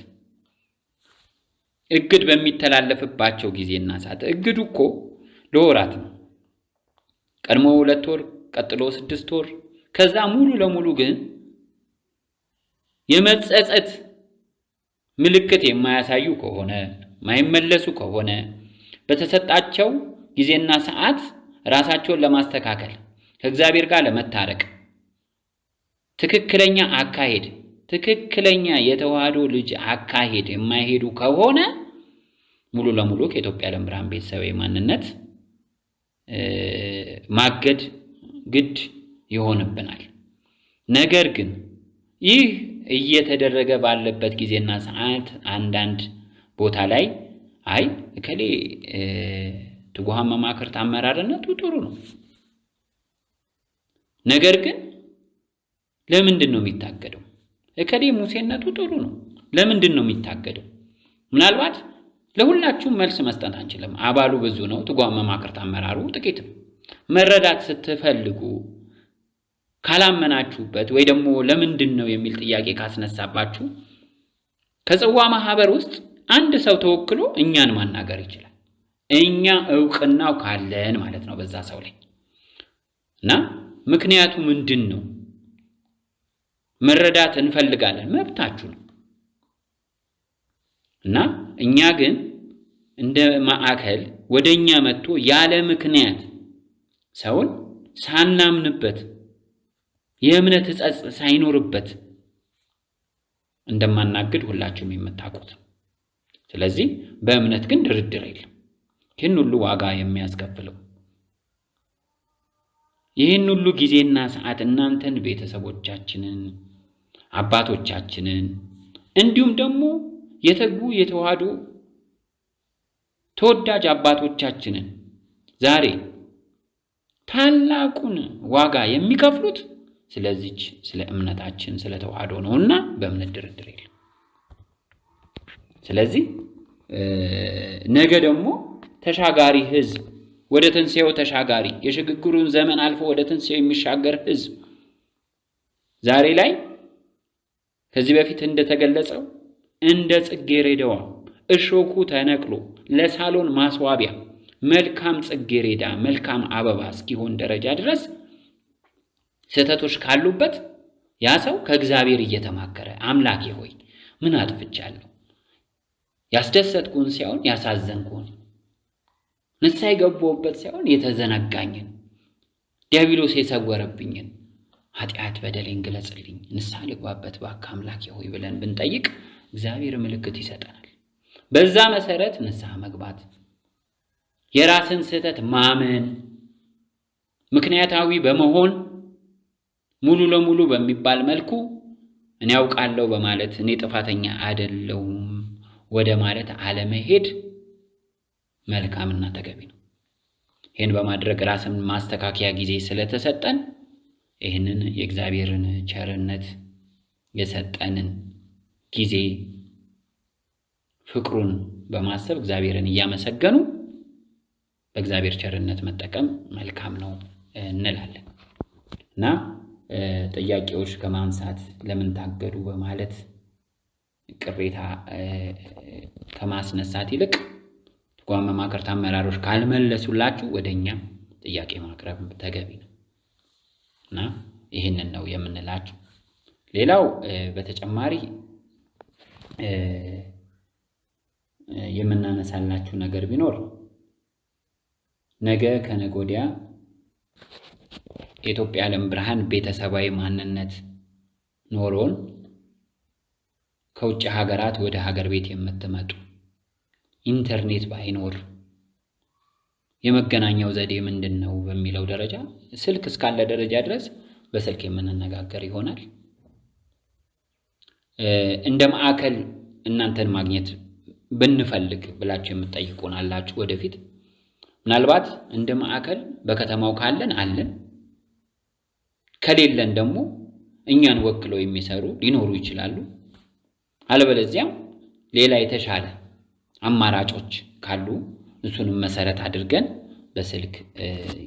እግድ በሚተላለፍባቸው ጊዜና ሰዓት፣ እግዱ እኮ ለወራት ነው። ቀድሞ 2 ወር፣ ቀጥሎ 6 ወር፣ ከዛ ሙሉ ለሙሉ ግን የመጸጸት ምልክት የማያሳዩ ከሆነ ማይመለሱ ከሆነ በተሰጣቸው ጊዜና ሰዓት ራሳቸውን ለማስተካከል ከእግዚአብሔር ጋር ለመታረቅ ትክክለኛ አካሄድ ትክክለኛ የተዋህዶ ልጅ አካሄድ የማይሄዱ ከሆነ ሙሉ ለሙሉ ከኢትዮጵያ ዓለም ብርሃን ቤተሰባዊ ማንነት ማገድ ግድ ይሆንብናል። ነገር ግን ይህ እየተደረገ ባለበት ጊዜና ሰዓት አንዳንድ ቦታ ላይ አይ እከሌ ትጉሃን መማክርት አመራርነቱ ጥሩ ነው፣ ነገር ግን ለምንድን ነው የሚታገደው? እከሌ ሙሴነቱ ጥሩ ነው፣ ለምንድን ነው የሚታገደው? ምናልባት ለሁላችሁም መልስ መስጠት አንችልም። አባሉ ብዙ ነው፣ ትጉሃን መማክርት አመራሩ ጥቂት ነው። መረዳት ስትፈልጉ ካላመናችሁበት ወይ ደግሞ ለምንድን ነው የሚል ጥያቄ ካስነሳባችሁ ከጽዋ ማህበር ውስጥ አንድ ሰው ተወክሎ እኛን ማናገር ይችላል። እኛ እውቅናው ካለን ማለት ነው በዛ ሰው ላይ እና ምክንያቱ ምንድን ነው መረዳት እንፈልጋለን፣ መብታችሁ ነው። እና እኛ ግን እንደ ማዕከል ወደኛ መጥቶ ያለ ምክንያት ሰውን ሳናምንበት የእምነት ጸጽ ሳይኖርበት እንደማናግድ ሁላችሁም የምታውቁት። ስለዚህ በእምነት ግን ድርድር የለም። ይህን ሁሉ ዋጋ የሚያስከፍለው ይህን ሁሉ ጊዜና ሰዓት እናንተን ቤተሰቦቻችንን፣ አባቶቻችንን እንዲሁም ደግሞ የተጉ የተዋህዶ ተወዳጅ አባቶቻችንን ዛሬ ታላቁን ዋጋ የሚከፍሉት ስለዚች ስለ እምነታችን ስለ ተዋህዶ ነውና በእምነት ድርድር የለም። ስለዚህ ነገ ደግሞ ተሻጋሪ ሕዝብ ወደ ትንሣኤው ተሻጋሪ፣ የሽግግሩን ዘመን አልፎ ወደ ትንሣኤው የሚሻገር ሕዝብ ዛሬ ላይ ከዚህ በፊት እንደተገለጸው እንደ ጽጌረዳዋ እሾኩ ተነቅሎ ለሳሎን ማስዋቢያ መልካም ጽጌረዳ መልካም አበባ እስኪሆን ደረጃ ድረስ ስህተቶች ካሉበት ያ ሰው ከእግዚአብሔር እየተማከረ አምላኬ ሆይ ምን አጥፍቻለሁ? ያስደሰትኩን ሳይሆን ያሳዘንኩን፣ ንስሐ የገባሁበት ሳይሆን የተዘነጋኝን፣ ዲያብሎስ የሰወረብኝን ኃጢአት በደሌን ግለጽልኝ፣ ንስሐ ልግባበት እባክህ አምላኬ ሆይ ብለን ብንጠይቅ እግዚአብሔር ምልክት ይሰጠናል። በዛ መሰረት ንስሐ መግባት፣ የራስን ስህተት ማመን፣ ምክንያታዊ በመሆን ሙሉ ለሙሉ በሚባል መልኩ እኔ ያውቃለሁ በማለት እኔ ጥፋተኛ አይደለሁም ወደ ማለት አለመሄድ መልካምና ተገቢ ነው። ይህን በማድረግ ራስን ማስተካከያ ጊዜ ስለተሰጠን ይህንን የእግዚአብሔርን ቸርነት የሰጠንን ጊዜ ፍቅሩን በማሰብ እግዚአብሔርን እያመሰገኑ በእግዚአብሔር ቸርነት መጠቀም መልካም ነው እንላለን እና ጥያቄዎች ከማንሳት ለምን ታገዱ በማለት ቅሬታ ከማስነሳት ይልቅ ተቋም መማክርት አመራሮች ካልመለሱላችሁ ወደኛ ጥያቄ ማቅረብ ተገቢ ነው እና ይህንን ነው የምንላችሁ። ሌላው በተጨማሪ የምናነሳላችሁ ነገር ቢኖር ነገ ከነገ ወዲያ የኢትዮጵያ ዓለም ብርሃን ቤተሰባዊ ማንነት ኖሮን ከውጭ ሀገራት ወደ ሀገር ቤት የምትመጡ ኢንተርኔት ባይኖር የመገናኛው ዘዴ ምንድነው በሚለው ደረጃ ስልክ እስካለ ደረጃ ድረስ በስልክ የምንነጋገር ይሆናል። እንደ ማዕከል እናንተን ማግኘት ብንፈልግ ብላችሁ የምትጠይቁን አላችሁ። ወደፊት ምናልባት እንደ ማዕከል በከተማው ካለን አለን፣ ከሌለን ደግሞ እኛን ወክለው የሚሰሩ ሊኖሩ ይችላሉ። አለበለዚያም ሌላ የተሻለ አማራጮች ካሉ እሱንም መሰረት አድርገን በስልክ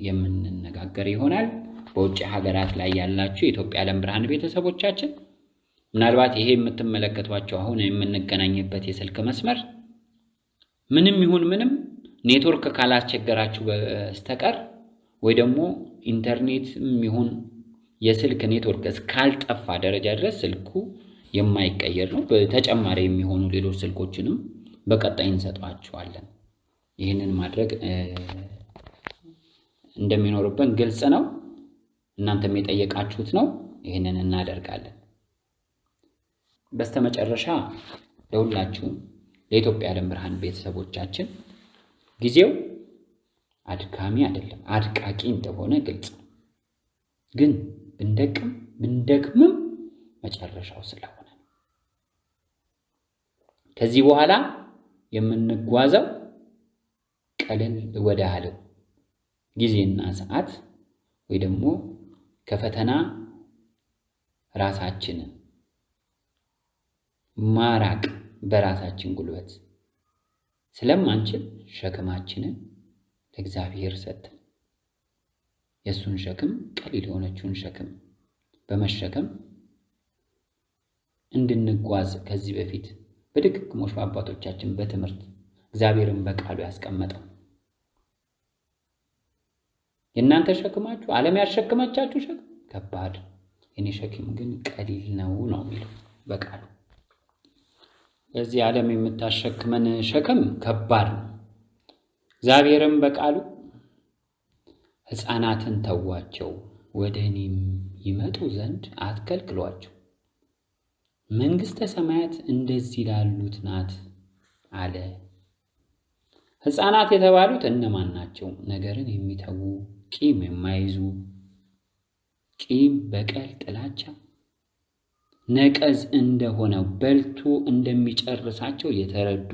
የምንነጋገር ይሆናል። በውጭ ሀገራት ላይ ያላችሁ የኢትዮጵያ ዓለም ብርሃን ቤተሰቦቻችን ምናልባት ይሄ የምትመለከቷቸው አሁን የምንገናኝበት የስልክ መስመር ምንም ይሁን ምንም ኔትወርክ ካላስቸገራችሁ በስተቀር ወይ ደግሞ ኢንተርኔትም ይሁን የስልክ ኔትወርክ እስካልጠፋ ደረጃ ድረስ ስልኩ የማይቀየር ነው። በተጨማሪ የሚሆኑ ሌሎች ስልኮችንም በቀጣይ እንሰጣችኋለን። ይህንን ማድረግ እንደሚኖርብን ግልጽ ነው። እናንተም የጠየቃችሁት ነው። ይህንን እናደርጋለን። በስተመጨረሻ ለሁላችሁም ለኢትዮጵያ ዓለም ብርሃን ቤተሰቦቻችን ጊዜው አድካሚ አይደለም፣ አድቃቂ እንደሆነ ግልጽ ነው። ግን ብንደክምም መጨረሻው ስለሆነ ነው። ከዚህ በኋላ የምንጓዘው ቀለል ወደ አለው ጊዜና ሰዓት ወይ ደግሞ ከፈተና ራሳችንን ማራቅ በራሳችን ጉልበት ስለማንችል ሸክማችንን ለእግዚአብሔር ሰጥተን የሱን ሸክም ቀሊል የሆነችውን ሸክም በመሸከም እንድንጓዝ ከዚህ በፊት በድግግሞሽ አባቶቻችን በትምህርት እግዚአብሔርን በቃሉ ያስቀመጠው የእናንተ ሸክማችሁ ዓለም ያሸክማቻችሁ ሸክም ከባድ፣ የኔ ሸክም ግን ቀሊል ነው የሚለው በቃሉ። ለዚህ ዓለም የምታሸክመን ሸክም ከባድ ነው። እግዚአብሔርም በቃሉ ሕፃናትን ተዋቸው፣ ወደ እኔም ይመጡ ዘንድ አትከልክሏቸው፣ መንግሥተ ሰማያት እንደዚህ ላሉት ናት አለ። ሕፃናት የተባሉት እነማን ናቸው? ነገርን የሚተዉ ቂም የማይዙ፣ ቂም፣ በቀል፣ ጥላቻ ነቀዝ እንደሆነ በልቶ እንደሚጨርሳቸው የተረዱ፣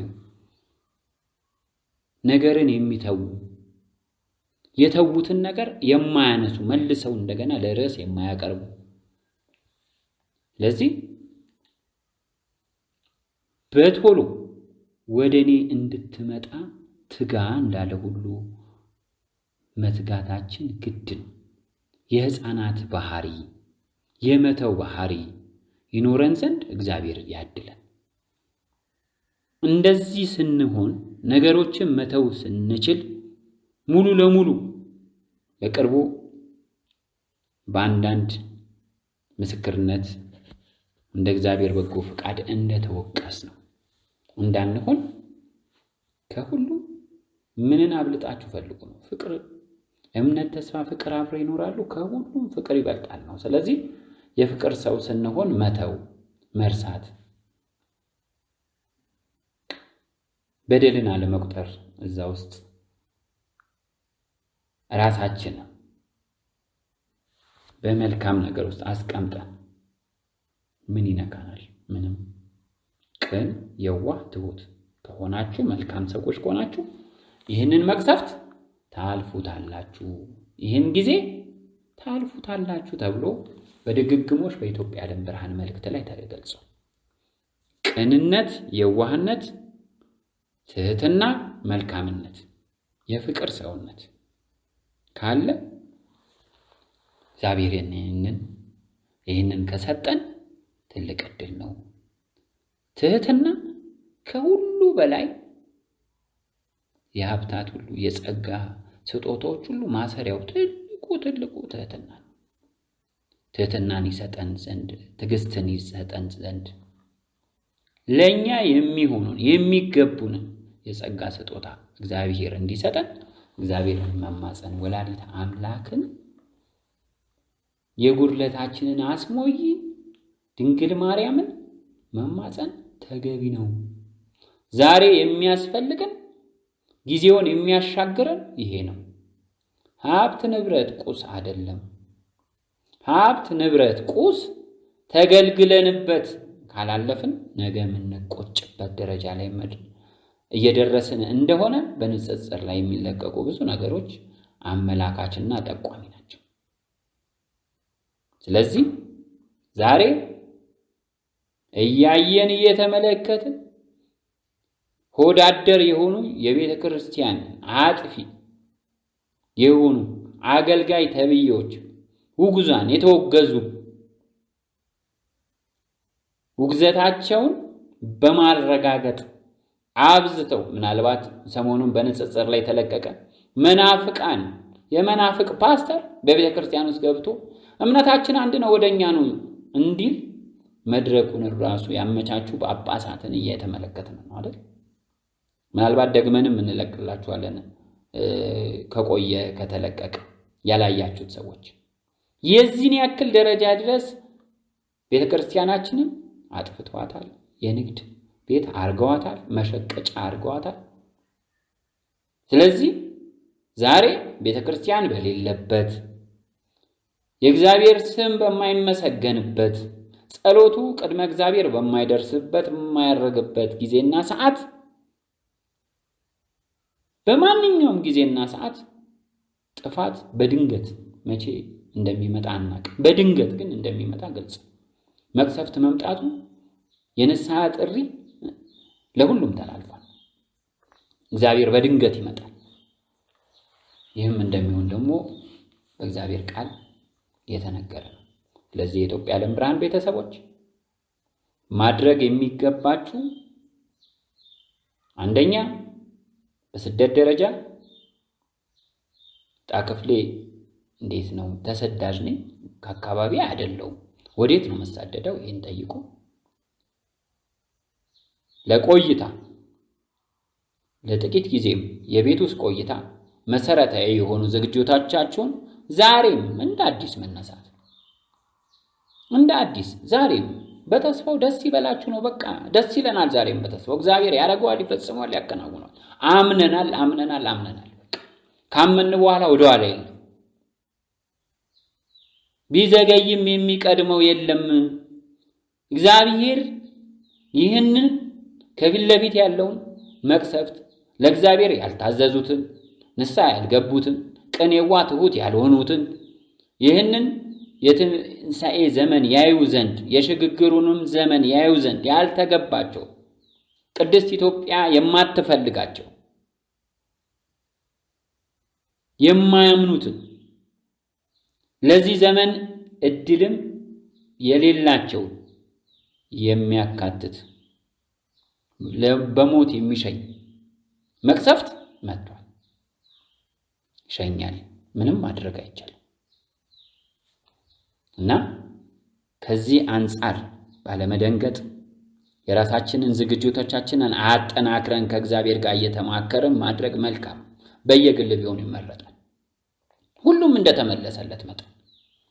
ነገርን የሚተዉ፣ የተዉትን ነገር የማያነሱ፣ መልሰው እንደገና ለርዕስ የማያቀርቡ። ለዚህ በቶሎ ወደ እኔ እንድትመጣ ትጋ እንዳለ ሁሉ መትጋታችን ግድ ነው። የሕፃናት ባህሪ፣ የመተው ባህሪ ይኖረን ዘንድ እግዚአብሔር ያድለን። እንደዚህ ስንሆን ነገሮችን መተው ስንችል ሙሉ ለሙሉ በቅርቡ በአንዳንድ ምስክርነት እንደ እግዚአብሔር በጎ ፈቃድ እንደተወቀስ ነው እንዳንሆን ከሁሉ ምንን አብልጣችሁ ፈልጉ ነው። ፍቅር፣ እምነት፣ ተስፋ፣ ፍቅር አብረው ይኖራሉ። ከሁሉም ፍቅር ይበልጣል ነው። ስለዚህ የፍቅር ሰው ስንሆን መተው፣ መርሳት፣ በደልን አለመቁጠር እዛ ውስጥ ራሳችን በመልካም ነገር ውስጥ አስቀምጠን ምን ይነካናል? ምንም። ቅን፣ የዋህ፣ ትሁት ከሆናችሁ መልካም ሰዎች ከሆናችሁ ይህንን መቅሰፍት ታልፉታላችሁ፣ ይህን ጊዜ ታልፉታላችሁ ተብሎ በድግግሞሽ በኢትዮጵያ ዓለም ብርሃን መልእክት ላይ ተገልጿል። ቅንነት፣ የዋህነት፣ ትህትና፣ መልካምነት፣ የፍቅር ሰውነት ካለ እግዚአብሔር ይህንን ከሰጠን ትልቅ ዕድል ነው። ትህትና ከሁሉ በላይ የሀብታት ሁሉ የጸጋ ስጦታዎች ሁሉ ማሰሪያው ትልቁ ትህትና ነው። ትህትናን ይሰጠን ዘንድ፣ ትዕግስትን ይሰጠን ዘንድ ለእኛ የሚሆኑን የሚገቡንን የጸጋ ስጦታ እግዚአብሔር እንዲሰጠን እግዚአብሔርን መማፀን፣ ወላዲተ አምላክን የጉድለታችንን አስሞይ ድንግል ማርያምን መማፀን ተገቢ ነው። ዛሬ የሚያስፈልገን ጊዜውን የሚያሻግረን ይሄ ነው። ሀብት ንብረት ቁስ አይደለም። ሀብት ንብረት ቁስ ተገልግለንበት ካላለፍን ነገ የምንቆጭበት ደረጃ ላይ እየደረስን እንደሆነ በንጽጽር ላይ የሚለቀቁ ብዙ ነገሮች አመላካችና ጠቋሚ ናቸው። ስለዚህ ዛሬ እያየን እየተመለከትን ሆዳደር የሆኑ የቤተ ክርስቲያን አጥፊ የሆኑ አገልጋይ ተብዬዎች ውጉዛን የተወገዙ ውግዘታቸውን በማረጋገጥ አብዝተው ምናልባት ሰሞኑን በንጽጽር ላይ ተለቀቀ መናፍቃን የመናፍቅ ፓስተር በቤተ ክርስቲያን ውስጥ ገብቶ እምነታችን አንድ ነው ወደኛ ነው እንዲል መድረኩን ራሱ ያመቻቹ ጳጳሳትን እየተመለከትን ነው አይደል? ምናልባት ደግመንም እንለቅላችኋለን ከቆየ ከተለቀቀ ያላያችሁት ሰዎች የዚህን ያክል ደረጃ ድረስ ቤተ ክርስቲያናችንን አጥፍተዋታል። የንግድ ቤት አርገዋታል፣ መሸቀጫ አርገዋታል። ስለዚህ ዛሬ ቤተ ክርስቲያን በሌለበት የእግዚአብሔር ስም በማይመሰገንበት ጸሎቱ ቅድመ እግዚአብሔር በማይደርስበት የማያረግበት ጊዜና ሰዓት በማንኛውም ጊዜና ሰዓት ጥፋት በድንገት መቼ እንደሚመጣ አናውቅም። በድንገት ግን እንደሚመጣ ግልጽ። መቅሰፍት መምጣቱ የንስሐ ጥሪ ለሁሉም ተላልፏል። እግዚአብሔር በድንገት ይመጣል። ይህም እንደሚሆን ደግሞ በእግዚአብሔር ቃል የተነገረ ነው። ስለዚህ የኢትዮጵያ ዓለም ብርሃን ቤተሰቦች ማድረግ የሚገባችሁ አንደኛ በስደት ደረጃ ጣክፍሌ እንዴት ነው? ተሰዳጅ ነኝ፣ ከአካባቢ አይደለሁም፣ ወዴት ነው መሳደደው? ይህን ጠይቁ። ለቆይታ ለጥቂት ጊዜም የቤት ውስጥ ቆይታ መሰረታዊ የሆኑ ዝግጅቶቻችሁን ዛሬም እንደ አዲስ መነሳት፣ እንደ አዲስ ዛሬም በተስፋው ደስ ይበላችሁ ነው። በቃ ደስ ይለናል። ዛሬም በተስፋው እግዚአብሔር ያደርገዋል፣ ይፈጽመዋል፣ ያከናውናል። አምነናል። ካመን በኋላ ወደኋላ የለም። ቢዘገይም የሚቀድመው የለም። እግዚአብሔር ይህንን ከፊት ለፊት ያለውን መቅሰፍት ለእግዚአብሔር ያልታዘዙትን ንስሐ ያልገቡትን ቅን የዋህ ትሁት ያልሆኑትን ይህንን የትንሣኤ ዘመን ያዩ ዘንድ የሽግግሩንም ዘመን ያዩ ዘንድ ያልተገባቸው ቅድስት ኢትዮጵያ የማትፈልጋቸው የማያምኑትን ለዚህ ዘመን እድልም የሌላቸው የሚያካትት በሞት የሚሸኝ መቅሰፍት መጥቷል። ይሸኛል። ምንም ማድረግ አይቻልም። እና ከዚህ አንጻር ባለመደንገጥ የራሳችንን ዝግጅቶቻችንን አጠናክረን ከእግዚአብሔር ጋር እየተማከረን ማድረግ መልካም። በየግል ቢሆን ይመረጣል። ሁሉም እንደተመለሰለት መጠን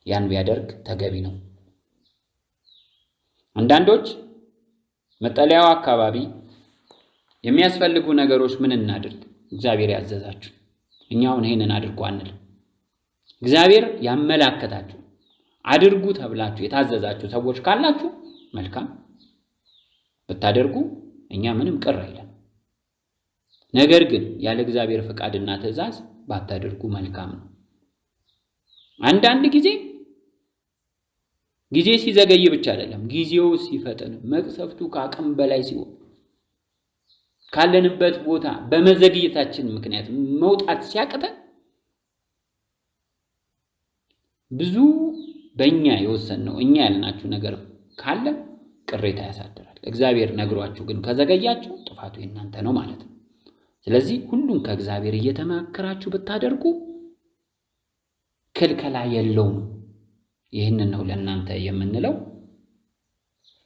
ያን ቢያደርግ ተገቢ ነው። አንዳንዶች መጠለያው አካባቢ የሚያስፈልጉ ነገሮች ምን እናድርግ? እግዚአብሔር ያዘዛችሁ፣ እኛውን ይሄንን አድርጉ አንልም። እግዚአብሔር ያመላከታችሁ አድርጉ ተብላችሁ የታዘዛችሁ ሰዎች ካላችሁ መልካም ብታደርጉ እኛ ምንም ቅር አይለን። ነገር ግን ያለ እግዚአብሔር ፈቃድና ትእዛዝ ባታደርጉ መልካም ነው። አንዳንድ ጊዜ ሲዘገይ ብቻ አይደለም፣ ጊዜው ሲፈጥን መቅሰፍቱ ከአቅም በላይ ሲሆን ካለንበት ቦታ በመዘግየታችን ምክንያት መውጣት ሲያቅተን ብዙ በእኛ የወሰንነው እኛ ያልናችሁ ነገር ካለ ቅሬታ ያሳድራል። እግዚአብሔር ነግሯችሁ ግን ከዘገያችሁ ጥፋቱ የእናንተ ነው ማለት ነው። ስለዚህ ሁሉም ከእግዚአብሔር እየተማከራችሁ ብታደርጉ ክልከላ የለውም። ይህንን ነው ለእናንተ የምንለው።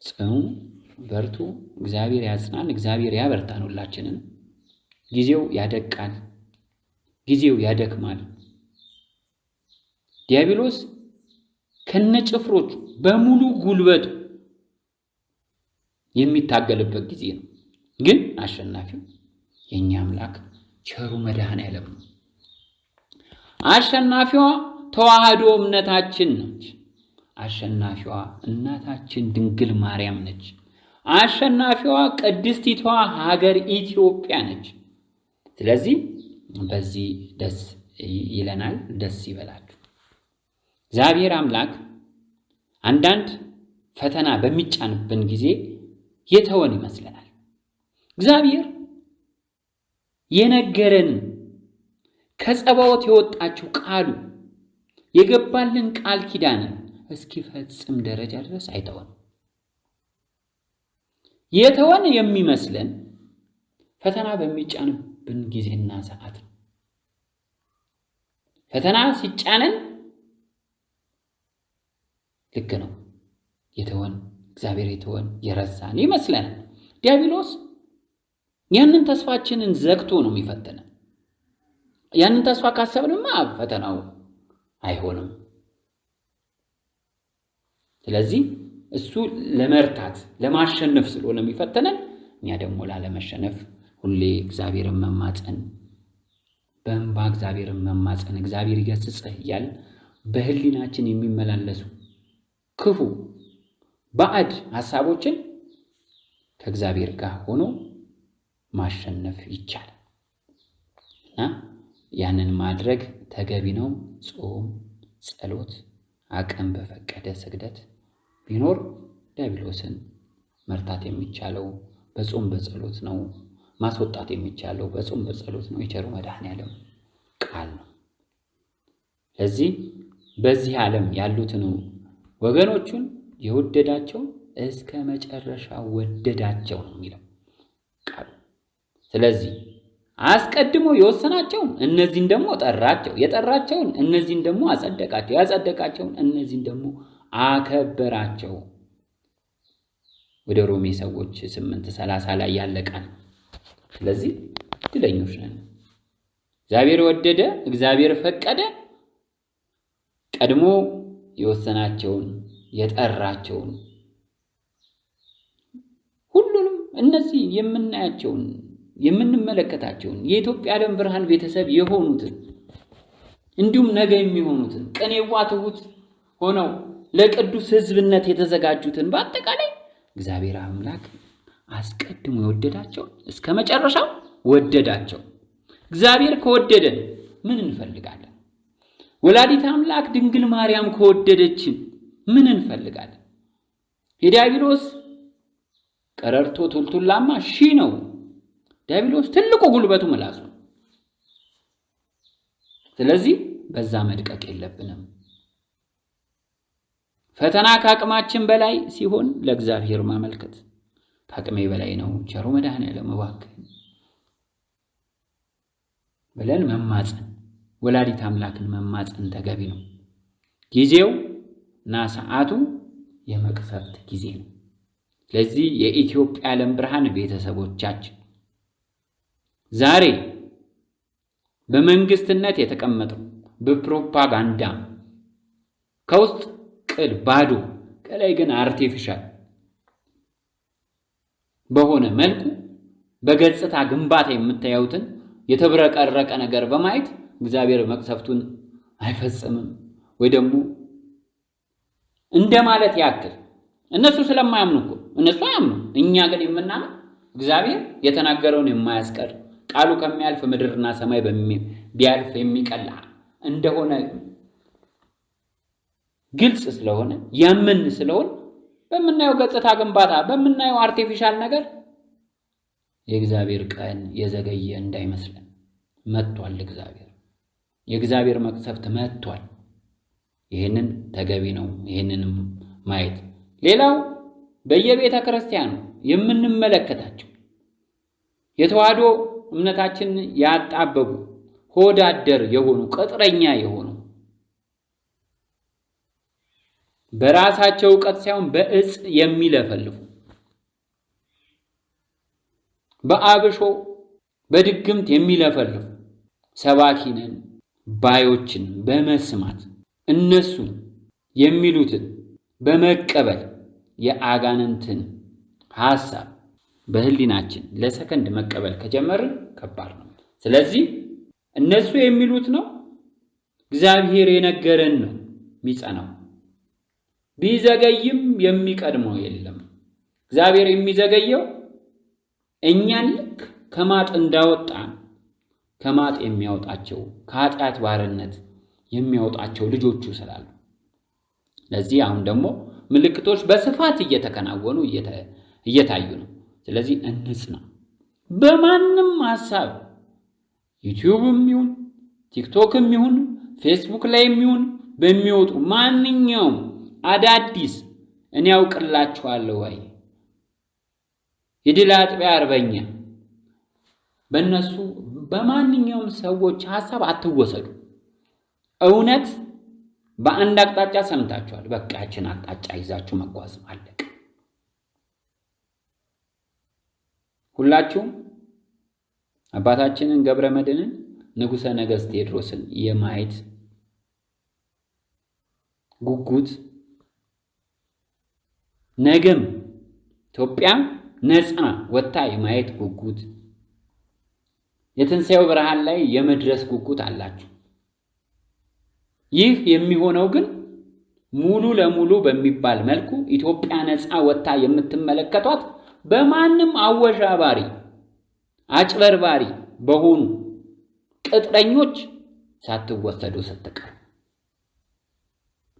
ጽኑ፣ በርቱ፣ እግዚአብሔር ያጽናን፣ እግዚአብሔር ያበርታን ሁላችንን። ጊዜው ያደቃል፣ ጊዜው ያደክማል። ዲያብሎስ ከነጭፍሮቹ በሙሉ ጉልበቱ የሚታገልበት ጊዜ ነው። ግን አሸናፊው የኛ አምላክ ቸሩ መድኃኔዓለም ነው። አሸናፊዋ ተዋህዶ እምነታችን ነች። አሸናፊዋ እናታችን ድንግል ማርያም ነች። አሸናፊዋ ቅድስቲቷ ሀገር ኢትዮጵያ ነች። ስለዚህ በዚህ ደስ ይለናል። ደስ ይበላችሁ። እግዚአብሔር አምላክ አንዳንድ ፈተና በሚጫንብን ጊዜ የተወን ይመስለናል። እግዚአብሔር የነገረን ከጸባዖት የወጣችው ቃሉ የገባልን ቃል ኪዳንን እስኪፈጽም ደረጃ ድረስ አይተወን። የተወን የሚመስለን ፈተና በሚጫንብን ጊዜና ሰዓት ነው። ፈተና ሲጫነን ልክ ነው የተወን፣ እግዚአብሔር የተወን የረሳን ይመስለናል። ዲያብሎስ ያንን ተስፋችንን ዘግቶ ነው የሚፈተነን። ያንን ተስፋ ካሰብንማ ፈተናው አይሆንም። ስለዚህ እሱ ለመርታት ለማሸነፍ ስለሆነ የሚፈተነን፣ እኛ ደግሞ ላለመሸነፍ ሁሌ እግዚአብሔርን መማፀን፣ በእንባ እግዚአብሔርን መማፀን፣ እግዚአብሔር ይገስጽህ እያል በህሊናችን የሚመላለሱ ክፉ ባዕድ ሐሳቦችን ከእግዚአብሔር ጋር ሆኖ ማሸነፍ ይቻላል እና ያንን ማድረግ ተገቢ ነው። ጾም፣ ጸሎት፣ አቅም በፈቀደ ስግደት ቢኖር ዲያብሎስን መርታት የሚቻለው በጾም በጸሎት ነው። ማስወጣት የሚቻለው በጾም በጸሎት ነው። የቸሩ መድኃኔዓለም ቃል ነው። ስለዚህ በዚህ ዓለም ያሉትን ወገኖቹን የወደዳቸው እስከ መጨረሻ ወደዳቸው ነው የሚለው ቃሉ። ስለዚህ አስቀድሞ የወሰናቸውን እነዚህን ደግሞ ጠራቸው፣ የጠራቸውን እነዚህን ደግሞ አጸደቃቸው፣ ያጸደቃቸውን እነዚህን ደግሞ አከበራቸው። ወደ ሮሜ ሰዎች 8:30 ላይ ያለ ቃል። ስለዚህ ድለኞች ነን። እግዚአብሔር ወደደ፣ እግዚአብሔር ፈቀደ። ቀድሞ የወሰናቸውን የጠራቸውን ሁሉንም እነዚህ የምናያቸውን የምንመለከታቸውን የኢትዮጵያ ዓለም ብርሃን ቤተሰብ የሆኑትን እንዲሁም ነገ የሚሆኑትን ቅኔዋ ትሁት ሆነው ለቅዱስ ሕዝብነት የተዘጋጁትን በአጠቃላይ እግዚአብሔር አምላክ አስቀድሞ የወደዳቸው እስከ መጨረሻው ወደዳቸው። እግዚአብሔር ከወደደን ምን እንፈልጋለን? ወላዲተ አምላክ ድንግል ማርያም ከወደደችን ምን እንፈልጋለን? የዲያብሎስ ቀረርቶ ቱልቱላማ ሺህ ነው። ዲያብሎስ ትልቁ ጉልበቱ ምላሱ ነው። ስለዚህ በዛ መድቀቅ የለብንም። ፈተና ከአቅማችን በላይ ሲሆን ለእግዚአብሔር ማመልከት፣ ከአቅሜ በላይ ነው ቸሩ መድኃኔዓለም እባክህ ብለን መማፀን፣ ወላዲት አምላክን መማፀን ተገቢ ነው። ጊዜው እና ሰዓቱ የመቅሰፍት ጊዜ ነው። ስለዚህ የኢትዮጵያ ዓለም ብርሃን ቤተሰቦቻችን ዛሬ በመንግስትነት የተቀመጠው በፕሮፓጋንዳ ከውስጥ ቅል ባዶ ከላይ ግን አርቲፊሻል በሆነ መልኩ በገጽታ ግንባታ የምታዩትን የተብረቀረቀ ነገር በማየት እግዚአብሔር መቅሰፍቱን አይፈጽምም ወይ ደግሞ እንደማለት ያክል እነሱ ስለማያምኑ እኮ እነሱ አያምኑ፣ እኛ ግን የምናምን እግዚአብሔር የተናገረውን የማያስቀር ቃሉ ከሚያልፍ ምድርና ሰማይ ቢያልፍ የሚቀላ እንደሆነ ግልጽ ስለሆነ ያምን ስለሆነ በምናየው ገጽታ ግንባታ በምናየው አርቲፊሻል ነገር የእግዚአብሔር ቀን የዘገየ እንዳይመስለን መጥቷል። የእግዚአብሔር መቅሰፍት መጥቷል። ይህንን ተገቢ ነው፣ ይህንንም ማየት። ሌላው በየቤተ ክርስቲያኑ የምንመለከታቸው የተዋህዶ እምነታችን ያጣበቡ ሆዳደር የሆኑ ቅጥረኛ የሆኑ በራሳቸው ዕውቀት ሳይሆን በእጽ የሚለፈልፉ በአብሾ በድግምት የሚለፈልፉ ሰባኪነን ባዮችን በመስማት እነሱን የሚሉትን በመቀበል የአጋንንትን ሐሳብ በህሊናችን ለሰከንድ መቀበል ከጀመርን ከባድ ነው። ስለዚህ እነሱ የሚሉት ነው፣ እግዚአብሔር የነገረን ነው የሚጸናው። ቢዘገይም የሚቀድመው የለም። እግዚአብሔር የሚዘገየው እኛን ልክ ከማጥ እንዳወጣን ከማጥ የሚያወጣቸው ከኃጢአት ባርነት የሚያወጣቸው ልጆቹ ስላሉ፣ ለዚህ አሁን ደግሞ ምልክቶች በስፋት እየተከናወኑ እየታዩ ነው። ስለዚህ እንጽና። በማንም ሐሳብ ዩቲዩብም ይሁን ቲክቶክም ይሁን ፌስቡክ ላይም ይሁን በሚወጡ ማንኛውም አዳዲስ እኔ ያውቅላችኋለሁ ወይ የድል አጥቢያ አርበኛ በእነሱ በማንኛውም ሰዎች ሐሳብ አትወሰዱ። እውነት በአንድ አቅጣጫ ሰምታችኋል፣ በቃችን አቅጣጫ ይዛችሁ መጓዝ አለቀ። ሁላችሁም አባታችንን ገብረ መድኅንን ንጉሠ ነገሥት ቴዎድሮስን የማየት ጉጉት ነገም ኢትዮጵያ ነፃ ወጣ የማየት ጉጉት የትንሣኤው ብርሃን ላይ የመድረስ ጉጉት አላችሁ። ይህ የሚሆነው ግን ሙሉ ለሙሉ በሚባል መልኩ ኢትዮጵያ ነፃ ወጣ የምትመለከቷት በማንም አወሻባሪ አጭበርባሪ በሆኑ ቅጥረኞች ሳትወሰዱ ስትቀር።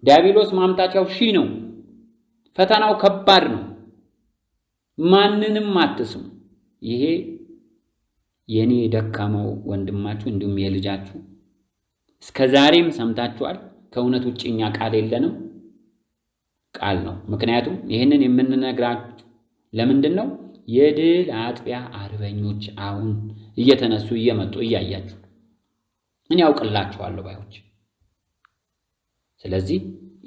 ዲያብሎስ ማምታቻው ሺህ ነው። ፈተናው ከባድ ነው። ማንንም አትስሙ። ይሄ የኔ ደካማው ወንድማችሁ እንዲሁም የልጃችሁ እስከዛሬም ሰምታችኋል። ከእውነት ውጭ እኛ ቃል የለንም፣ ቃል ነው። ምክንያቱም ይህንን የምንነግራችሁ ለምንድን ነው? የድል አጥቢያ አርበኞች አሁን እየተነሱ እየመጡ እያያችሁ እኔ ያውቅላችኋለሁ ባዮች። ስለዚህ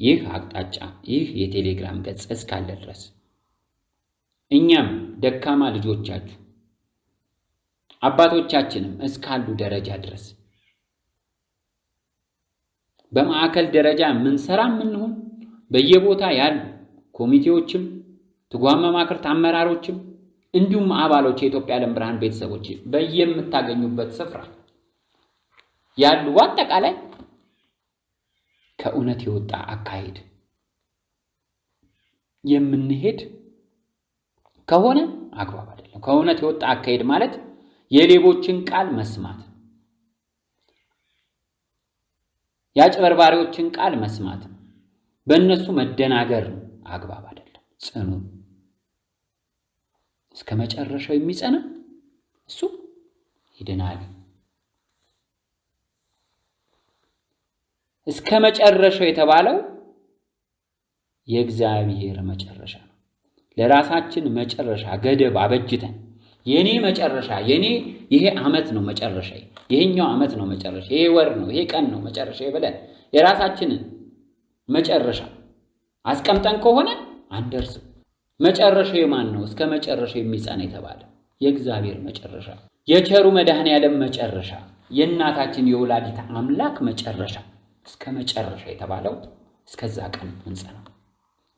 ይህ አቅጣጫ ይህ የቴሌግራም ገጽ እስካለ ድረስ እኛም ደካማ ልጆቻችሁ አባቶቻችንም እስካሉ ደረጃ ድረስ በማዕከል ደረጃ ምንሰራ ምንሆን በየቦታ ያሉ ኮሚቴዎችም ትጓም መማክርት አመራሮችም እንዲሁም አባሎች የኢትዮጵያ ዓለም ብርሃን ቤተሰቦች በየምታገኙበት ስፍራ ያሉ አጠቃላይ ከእውነት የወጣ አካሄድ የምንሄድ ከሆነ አግባብ አይደለም። ከእውነት የወጣ አካሄድ ማለት የሌቦችን ቃል መስማት፣ የአጭበርባሪዎችን ቃል መስማት፣ በእነሱ መደናገር አግባብ አይደለም። ጽኑ። እስከ መጨረሻው የሚጸና እሱ ይድናል። እስከ መጨረሻው የተባለው የእግዚአብሔር መጨረሻ ነው። ለራሳችን መጨረሻ ገደብ አበጅተን የኔ መጨረሻ ይሄ ዓመት ነው መጨረሻ፣ ይሄኛው ዓመት ነው መጨረሻ፣ ይሄ ወር ነው፣ ይሄ ቀን ነው መጨረሻ ብለን የራሳችንን መጨረሻ አስቀምጠን ከሆነ አንደርስም። መጨረሻው የማን ነው? እስከ መጨረሻው የሚጸና የተባለ የእግዚአብሔር መጨረሻ፣ የቸሩ መድኃኔዓለም መጨረሻ፣ የእናታችን የወላዲተ አምላክ መጨረሻ፣ እስከ መጨረሻ የተባለው እስከዛ ቀን እንጸና።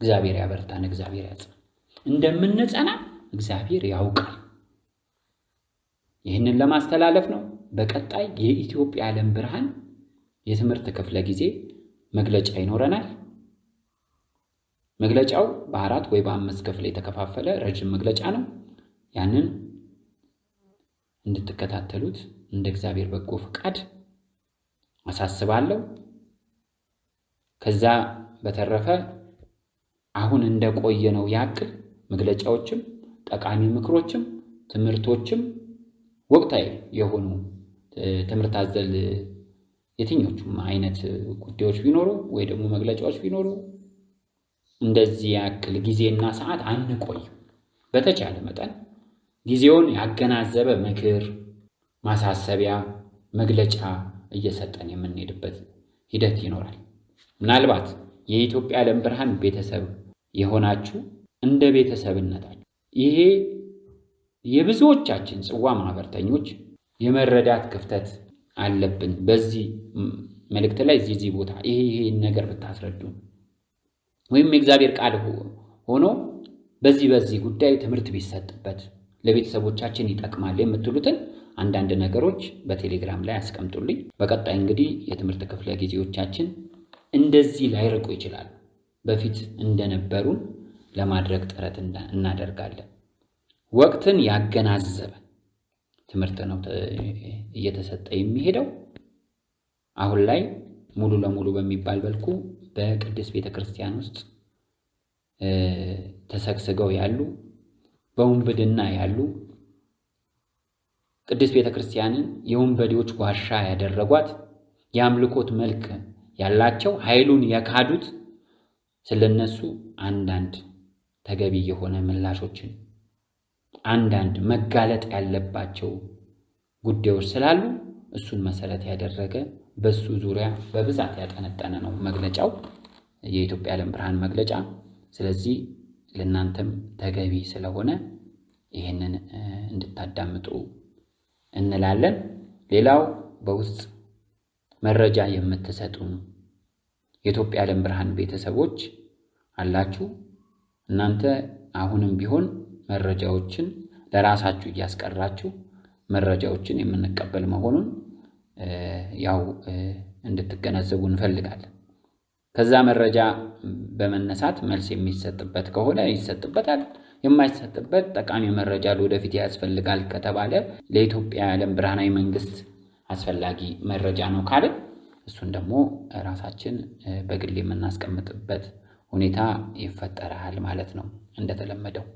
እግዚአብሔር ያበርታን፣ እግዚአብሔር ያጽናን። እንደምንጸና እግዚአብሔር ያውቃል። ይህንን ለማስተላለፍ ነው። በቀጣይ የኢትዮጵያ ዓለም ብርሃን የትምህርት ክፍለ ጊዜ መግለጫ ይኖረናል። መግለጫው በ4 ወይ በ5 ክፍል የተከፋፈለ ረጅም መግለጫ ነው። ያንን እንድትከታተሉት እንደ እግዚአብሔር በጎ ፈቃድ አሳስባለሁ። ከዛ በተረፈ አሁን እንደቆየነው ያክል መግለጫዎችም ጠቃሚ ምክሮችም ትምህርቶችም ወቅታዊ የሆኑ ትምህርት አዘል የትኞቹም አይነት ጉዳዮች ቢኖሩ ወይ ደግሞ መግለጫዎች ቢኖሩ እንደዚህ ያክል ጊዜና ሰዓት አንቆይ። በተቻለ መጠን ጊዜውን ያገናዘበ ምክር፣ ማሳሰቢያ፣ መግለጫ እየሰጠን የምንሄድበት ሂደት ይኖራል። ምናልባት የኢትዮጵያ ዓለም ብርሃን ቤተሰብ የሆናችሁ እንደ ቤተሰብነታችሁ ይሄ የብዙዎቻችን ጽዋ ማህበርተኞች የመረዳት ክፍተት አለብን። በዚህ መልእክት ላይ እዚህ ቦታ ይሄ ነገር ብታስረዱን ወይም የእግዚአብሔር ቃል ሆኖ በዚህ ጉዳይ ትምህርት ቢሰጥበት ለቤተሰቦቻችን ይጠቅማል የምትሉትን አንዳንድ ነገሮች በቴሌግራም ላይ አስቀምጡልኝ። በቀጣይ እንግዲህ የትምህርት ክፍለ ጊዜዎቻችን እንደዚህ ላይርቁ ይችላሉ። በፊት እንደነበሩን ለማድረግ ጥረት እናደርጋለን። ወቅትን ያገናዘበ ትምህርት ነው እየተሰጠ የሚሄደው። አሁን ላይ ሙሉ ለሙሉ በሚባል መልኩ በቅድስት ቤተክርስቲያን ውስጥ ተሰግስገው ያሉ በወንበድና ያሉ ቅድስት ቤተክርስቲያንን የወንበዴዎች ዋሻ ያደረጓት የአምልኮት መልክ ያላቸው ኃይሉን የካዱት ስለነሱ አንዳንድ ተገቢ የሆነ ምላሾችን አንዳንድ መጋለጥ ያለባቸው ጉዳዮች ስላሉ እሱን መሰረት ያደረገ በሱ ዙሪያ በብዛት ያጠነጠነ ነው መግለጫው፣ የኢትዮጵያ ዓለም ብርሃን መግለጫ። ስለዚህ ለእናንተም ተገቢ ስለሆነ ይህንን እንድታዳምጡ እንላለን። ሌላው በውስጥ መረጃ የምትሰጡን የኢትዮጵያ ዓለም ብርሃን ቤተሰቦች አላችሁ። እናንተ አሁንም ቢሆን መረጃዎችን ለራሳችሁ እያስቀራችሁ መረጃዎችን የምንቀበል መሆኑን ያው እንድትገነዘቡ እንፈልጋለን። ከዛ መረጃ በመነሳት መልስ የሚሰጥበት ከሆነ ይሰጥበታል። የማይሰጥበት ጠቃሚ መረጃ ለወደፊት ያስፈልጋል ከተባለ ለኢትዮጵያ ዓለም ብርሃናዊ መንግስት አስፈላጊ መረጃ ነው ካለ እሱን ደግሞ ራሳችን በግል የምናስቀምጥበት ሁኔታ ይፈጠራል ማለት ነው። እንደተለመደው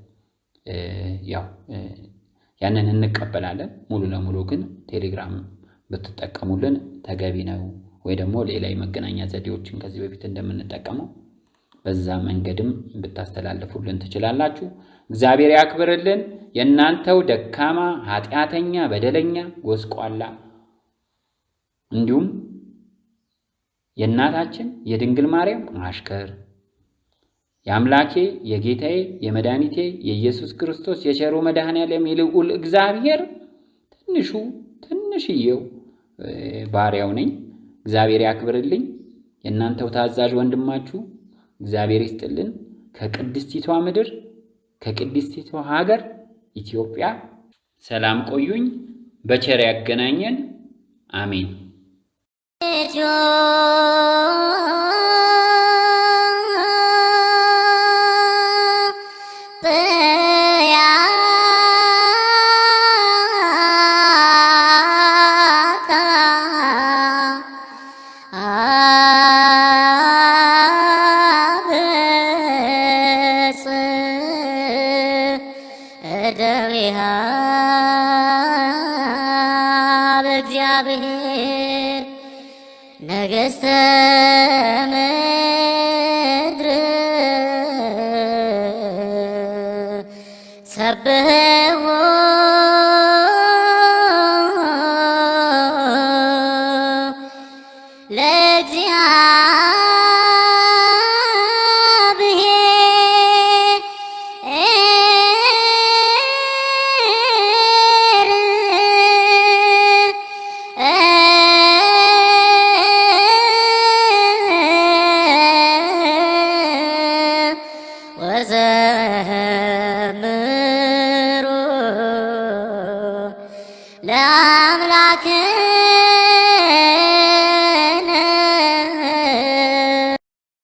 ያው ያንን እንቀበላለን። ሙሉ ለሙሉ ግን ቴሌግራም ብትጠቀሙልን ተገቢ ነው። ወይ ደግሞ ሌላ የመገናኛ ዘዴዎችን ከዚህ በፊት እንደምንጠቀመው በዛ መንገድም ብታስተላልፉልን ትችላላችሁ። እግዚአብሔር ያክብርልን። የእናንተው ደካማ ኃጢአተኛ፣ በደለኛ፣ ጎስቋላ እንዲሁም የእናታችን የድንግል ማርያም አሽከር የአምላኬ የጌታዬ የመድኃኒቴ የኢየሱስ ክርስቶስ የቸሩ መድኃኔዓለም የልዑል እግዚአብሔር ትንሽዬው ባሪያው ነኝ። እግዚአብሔር ያክብርልኝ። የእናንተው ታዛዥ ወንድማችሁ እግዚአብሔር ይስጥልን። ከቅድስቲቷ ምድር ከቅድስቲቷ ሀገር ኢትዮጵያ ሰላም ቆዩኝ። በቸር ያገናኘን። አሜን። በእግዚአብሔር ነገ ውስተ ምድር ሰብሕዎ ወዘምሩ ለአምላክነ